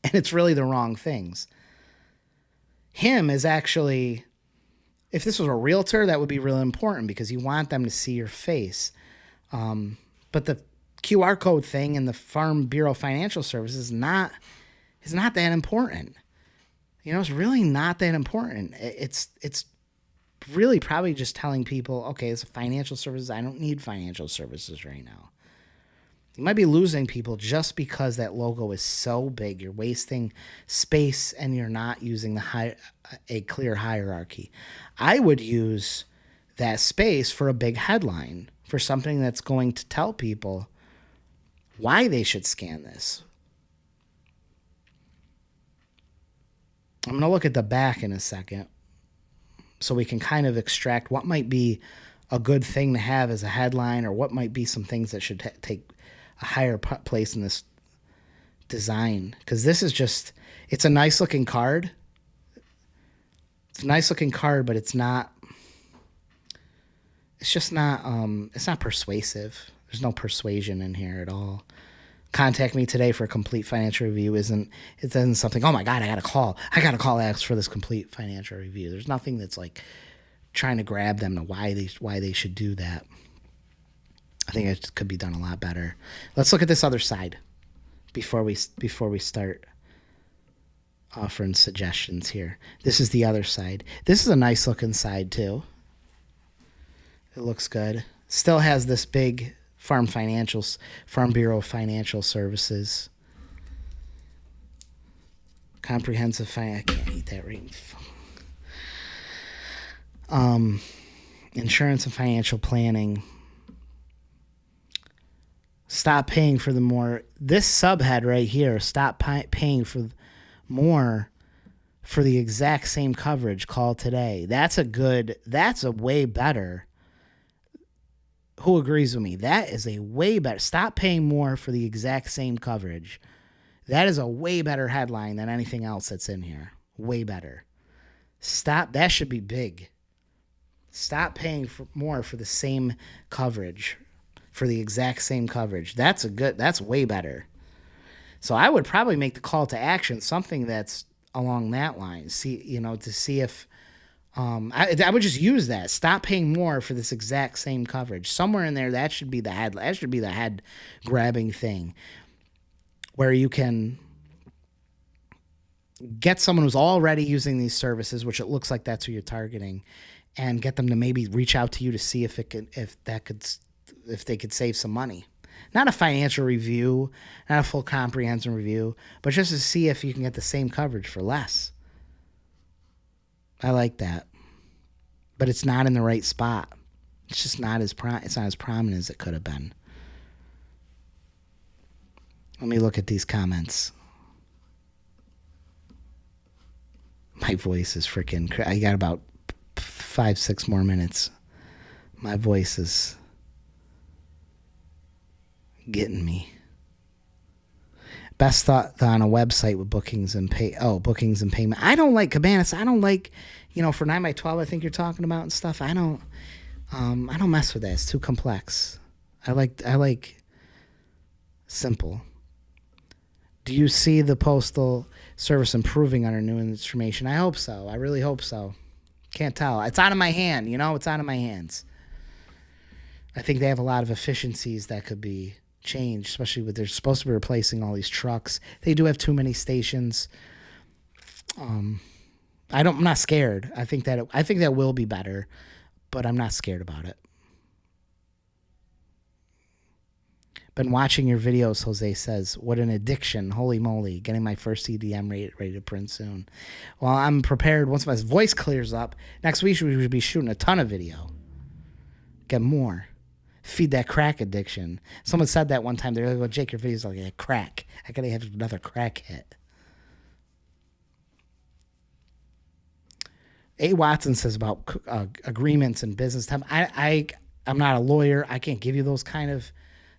and it's really the wrong things. Him is actually, if this was a realtor, that would be really important because you want them to see your face. But the QR code thing and the Farm Bureau Financial Services is not that important. It's really not that important. It's really probably just telling people, okay, it's a financial services. I don't need financial services right now. You might be losing people just because that logo is so big. You're wasting space and you're not using a clear hierarchy. I would use that space for a big headline, for something that's going to tell people why they should scan this. I'm going to look at the back in a second so we can kind of extract what might be a good thing to have as a headline or what might be some things that should take a higher place in this design. Because this is just, it's a nice looking card. It's a nice looking card, but it's just not, it's not persuasive. There's no persuasion in here at all. Contact me today for a complete financial review isn't something, oh my God, I got to call Alex for this complete financial review. There's nothing that's like trying to grab them to why they should do that. I think it could be done a lot better. Let's look at this other side before we start offering suggestions here. This is the other side. This is a nice looking side too. It looks good. Still has this big Farm Bureau Financial Services. Comprehensive I can't eat that right. Insurance and financial planning. Stop paying for this subhead right here, stop paying for more for the exact same coverage. Call today. That's a way better. Who agrees with me? That is a way better. Stop paying more for the exact same coverage. That is a way better headline than anything else that's in here. Way better. Stop. That should be big. Stop paying more for the same coverage, for the exact same coverage. That's way better. So I would probably make the call to action something that's along that line. To see if I would just use that. Stop paying more for this exact same coverage. Somewhere in there, that should be the head. That should be the head grabbing thing, where you can get someone who's already using these services, which it looks like that's who you're targeting, and get them to maybe reach out to you to see if they could save some money. Not a financial review, not a full comprehensive review, but just to see if you can get the same coverage for less. I like that. But it's not in the right spot. It's just not as prominent as it could have been. Let me look at these comments. My voice is freaking I got about 5-6 more minutes. My voice is Getting me. Best thought on a website with bookings and bookings and payment. I don't like Cabanas. I don't like, for 9x12, I think you're talking about and stuff. I don't mess with that. It's too complex. I like simple. Do you see the postal service improving under new information? I hope so. I really hope so. Can't tell. It's out of my hand. It's out of my hands. I think they have a lot of efficiencies that could be changed, especially with they're supposed to be replacing all these trucks. They do have too many stations. I'm not scared. I think that will be better, but I'm not scared about it. Been watching your videos, Jose says. What an addiction. Holy moly. Getting my first CDM ready to print soon. Well, I'm prepared. Once my voice clears up, next week we should be shooting a ton of video. Get more. Feed that crack addiction. Someone said that one time. They're like, well, Jake, your videos are like crack. I gotta have another crack hit. A. Watson says about agreements and business time. I'm not a lawyer. I can't give you those kind of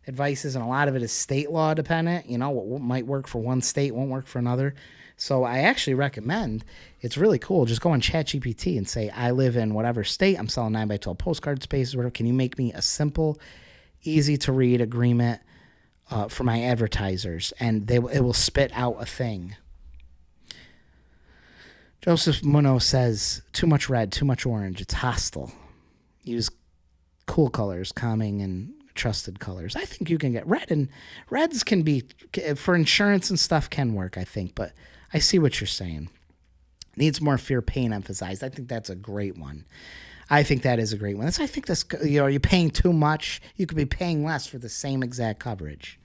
advices, and a lot of it is state law dependent. What might work for one state won't work for another. So I actually recommend, it's really cool, just go on ChatGPT and say, I live in whatever state, I'm selling 9x12 postcard spaces, whatever. Can you make me a simple, easy to read agreement for my advertisers? And it will spit out a thing. Joseph Muno says, too much red, too much orange, it's hostile. Use cool colors, calming and trusted colors. I think you can get red, and reds can be, for insurance and stuff, can work, I think, but I see what you're saying. Needs more fear, pain emphasized. I think that's a great one. I think that is a great one. I think this, you're paying too much. You could be paying less for the same exact coverage.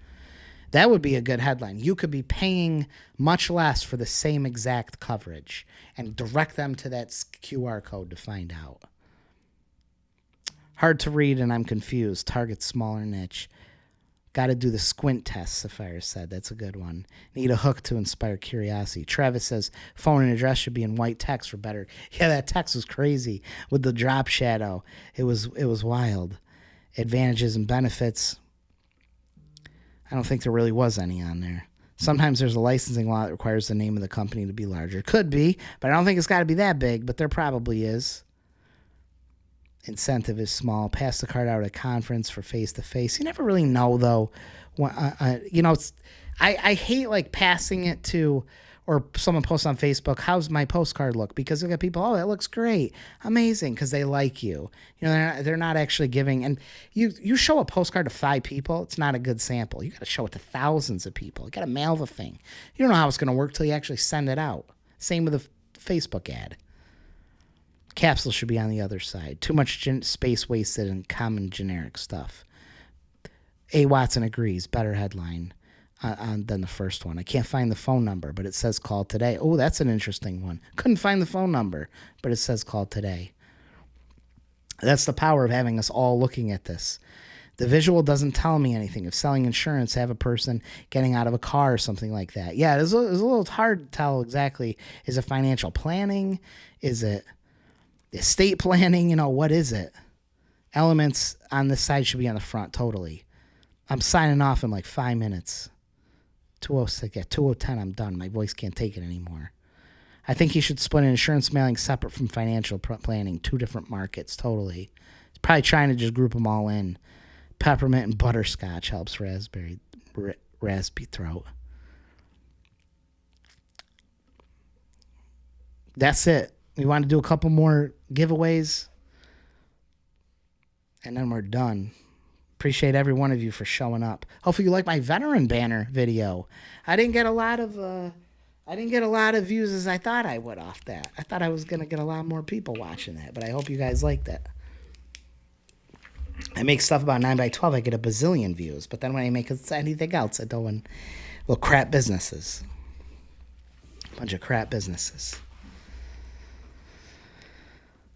That would be a good headline. You could be paying much less for the same exact coverage, and direct them to that QR code to find out. Hard to read and I'm confused. Target smaller niche. Got to do the squint test, Sapphire said. That's a good one. Need a hook to inspire curiosity. Travis says phone and address should be in white text for better. Yeah, that text was crazy with the drop shadow. It was wild. Advantages and benefits. I don't think there really was any on there. Sometimes there's a licensing law that requires the name of the company to be larger. Could be, but I don't think it's got to be that big, but there probably is. Incentive is small. Pass the card out at a conference for face-to-face. You never really know, though. I hate, like, passing it to, or someone posts on Facebook, how's my postcard look? Because you got people, oh, that looks great. Amazing, because they like you. They're not actually giving. And you show a postcard to 5 people, it's not a good sample. You got to show it to thousands of people. You got to mail the thing. You don't know how it's going to work till you actually send it out. Same with a Facebook ad. Capsule should be on the other side. Too much space wasted in common generic stuff. A. Watson agrees. Better headline than the first one. I can't find the phone number, but it says call today. Oh, that's an interesting one. Couldn't find the phone number, but it says call today. That's the power of having us all looking at this. The visual doesn't tell me anything. If selling insurance, have a person getting out of a car or something like that. Yeah, it's a little hard to tell exactly. Is it financial planning? Is it estate planning? What is it? Elements on this side should be on the front, totally. I'm signing off in like 5 minutes. 2:06, at 2:10 I'm done. My voice can't take it anymore. I think you should split insurance mailing separate from financial planning. 2 different markets, totally. He's probably trying to just group them all in. Peppermint and butterscotch helps raspy throat. That's it. We want to do a couple more giveaways, and then we're done. Appreciate every one of you for showing up. Hopefully you like my veteran banner video. I didn't get a lot of views as I thought I would off that. I thought I was gonna get a lot more people watching that, but I hope you guys like that. I make stuff about 9x12, I get a bazillion views, but then when I make anything else, I go in little crap businesses. Bunch of crap businesses.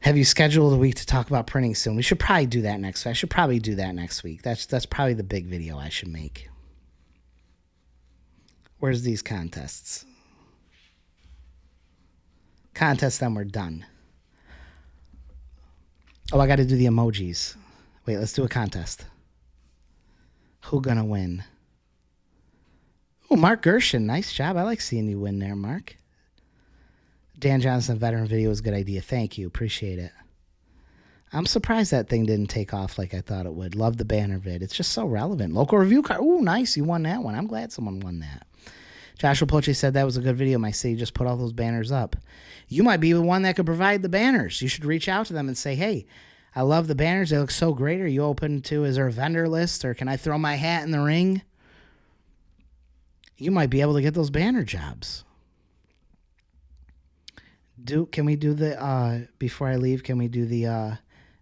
Have you scheduled a week to talk about printing soon? We should probably do that next week. I should probably do that next week. That's probably the big video I should make. Where's these contests? Contests, then we're done. Oh, I got to do the emojis. Wait, let's do a contest. Who gonna win? Oh, Mark Gershon. Nice job. I like seeing you win there, Mark. Dan Johnson veteran video was a good idea. Thank you. Appreciate it. I'm surprised that thing didn't take off like I thought it would. Love the banner vid. It's just so relevant. Local review card. Ooh, nice. You won that one. I'm glad someone won that. Joshua Poche said that was a good video. My city just put all those banners up. You might be the one that could provide the banners. You should reach out to them and say, hey, I love the banners. They look so great. Are you open to, is there a vendor list, or can I throw my hat in the ring? You might be able to get those banner jobs. Can we do the, before I leave, can we do the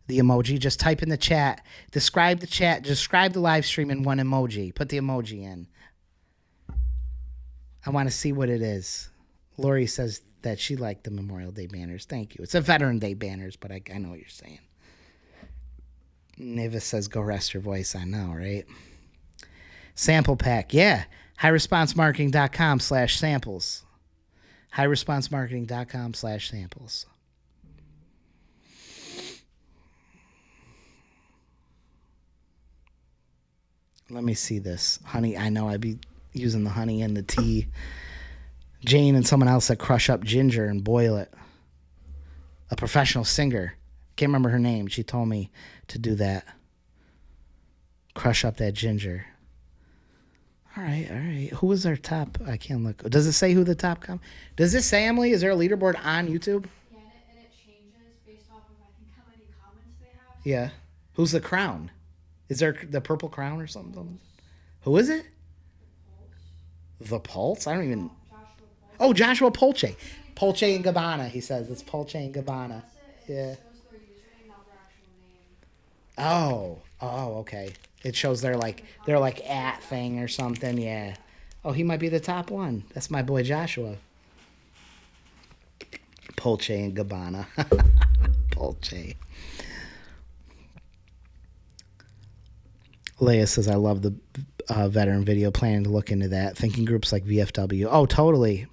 emoji? Just type in the chat. Describe the chat. Describe the live stream in one emoji. Put the emoji in. I want to see what it is. Lori says that she liked the Memorial Day banners. Thank you. It's a Veteran Day banners, but I know what you're saying. Nevis says, go rest your voice. I know, right? Sample pack. Yeah. HighResponseMarketing.com/samples. HighResponseMarketing.com/samples. Let me see this. Honey, I know I'd be using the honey and the tea. Jane and someone else that crush up ginger and boil it. A professional singer. Can't remember her name. She told me to do that. Crush up that ginger. All right. Who was our top? I can't look. Does it say who the top Does it say, Emily? Is there a leaderboard on YouTube? Yeah, and it changes based off of, I think, how many comments they have. Yeah. Who's the crown? Is there the purple crown or something? Who is it? The Pulse? I don't even... Oh, Joshua Polche. Polche and Gabbana, he says. It's Polche and Gabbana. Yeah. Oh, okay. It shows they're like at thing or something. Yeah. Oh, he might be the top one. That's my boy Joshua. Polche and Gabbana. Polche. Leia says, I love the veteran video. Planning to look into that. Thinking groups like VFW. Oh, totally.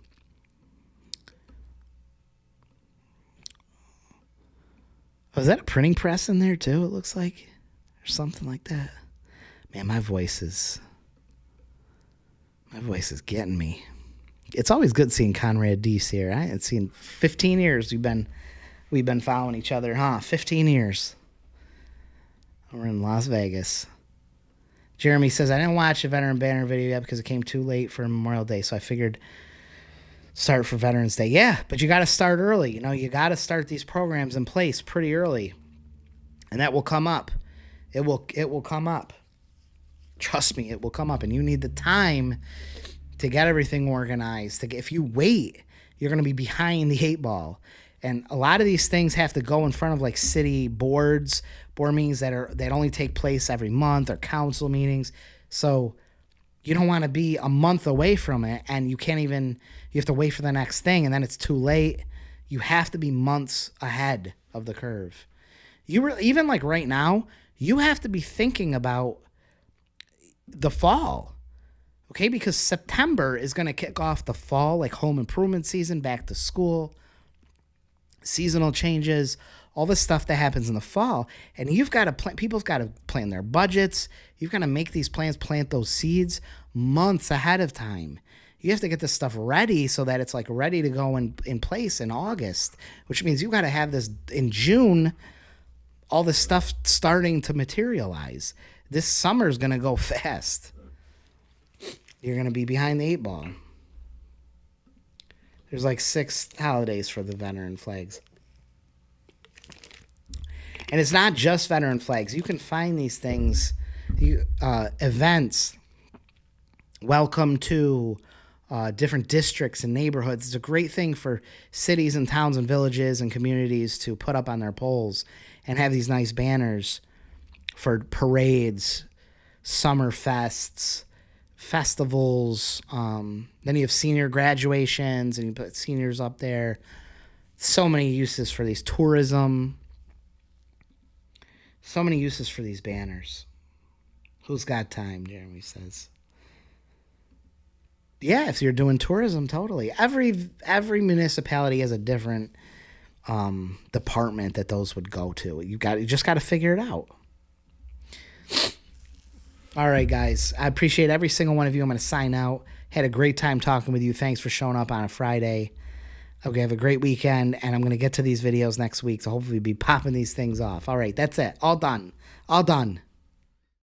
Oh, is that a printing press in there too? It looks like. Or something like that. Man, my voice is getting me. It's always good seeing Conrad Deese here. I haven't seen 15 years we've been following each other, huh? 15 years. We're in Las Vegas. Jeremy says, I didn't watch the veteran banner video yet because it came too late for Memorial Day, so I figured start for Veterans Day. Yeah, but you got to start early. You know, you got to start these programs in place pretty early. And that will come up. It will come up. Trust me, it will come up. And you need the time to get everything organized. If you wait, you're going to be behind the 8 ball. And a lot of these things have to go in front of like city board meetings that only take place every month, or council meetings. So you don't want to be a month away from it, and you have to wait for the next thing, and then it's too late. You have to be months ahead of the curve. Even like right now, you have to be thinking about the fall, okay? Because September is going to kick off the fall, like home improvement season, back to school, seasonal changes, all this stuff that happens in the fall. And you've got to people's got to plan their budgets. You've got to make these plans, plant those seeds months ahead of time. You have to get this stuff ready so that it's like ready to go in place in August, which means you've got to have this in June, all this stuff starting to materialize. This summer's going to go fast. You're going to be behind the 8 ball. There's like 6 holidays for the veteran flags. And it's not just veteran flags. You can find these things, events, welcome to different districts and neighborhoods. It's a great thing for cities and towns and villages and communities to put up on their poles and have these nice banners for parades, summer fests, festivals. Then you have senior graduations, and you put seniors up there. So many uses for these. Tourism. So many uses for these banners. Who's got time, Jeremy says. Yeah, if you're doing tourism, totally. Every municipality has a different department that those would go to. You just got to figure it out. All right, guys. I appreciate every single one of you. I'm going to sign out. Had a great time talking with you. Thanks for showing up on a Friday. Okay, have a great weekend, and I'm going to get to these videos next week, so hopefully be popping these things off. All right, that's it. All done. All done.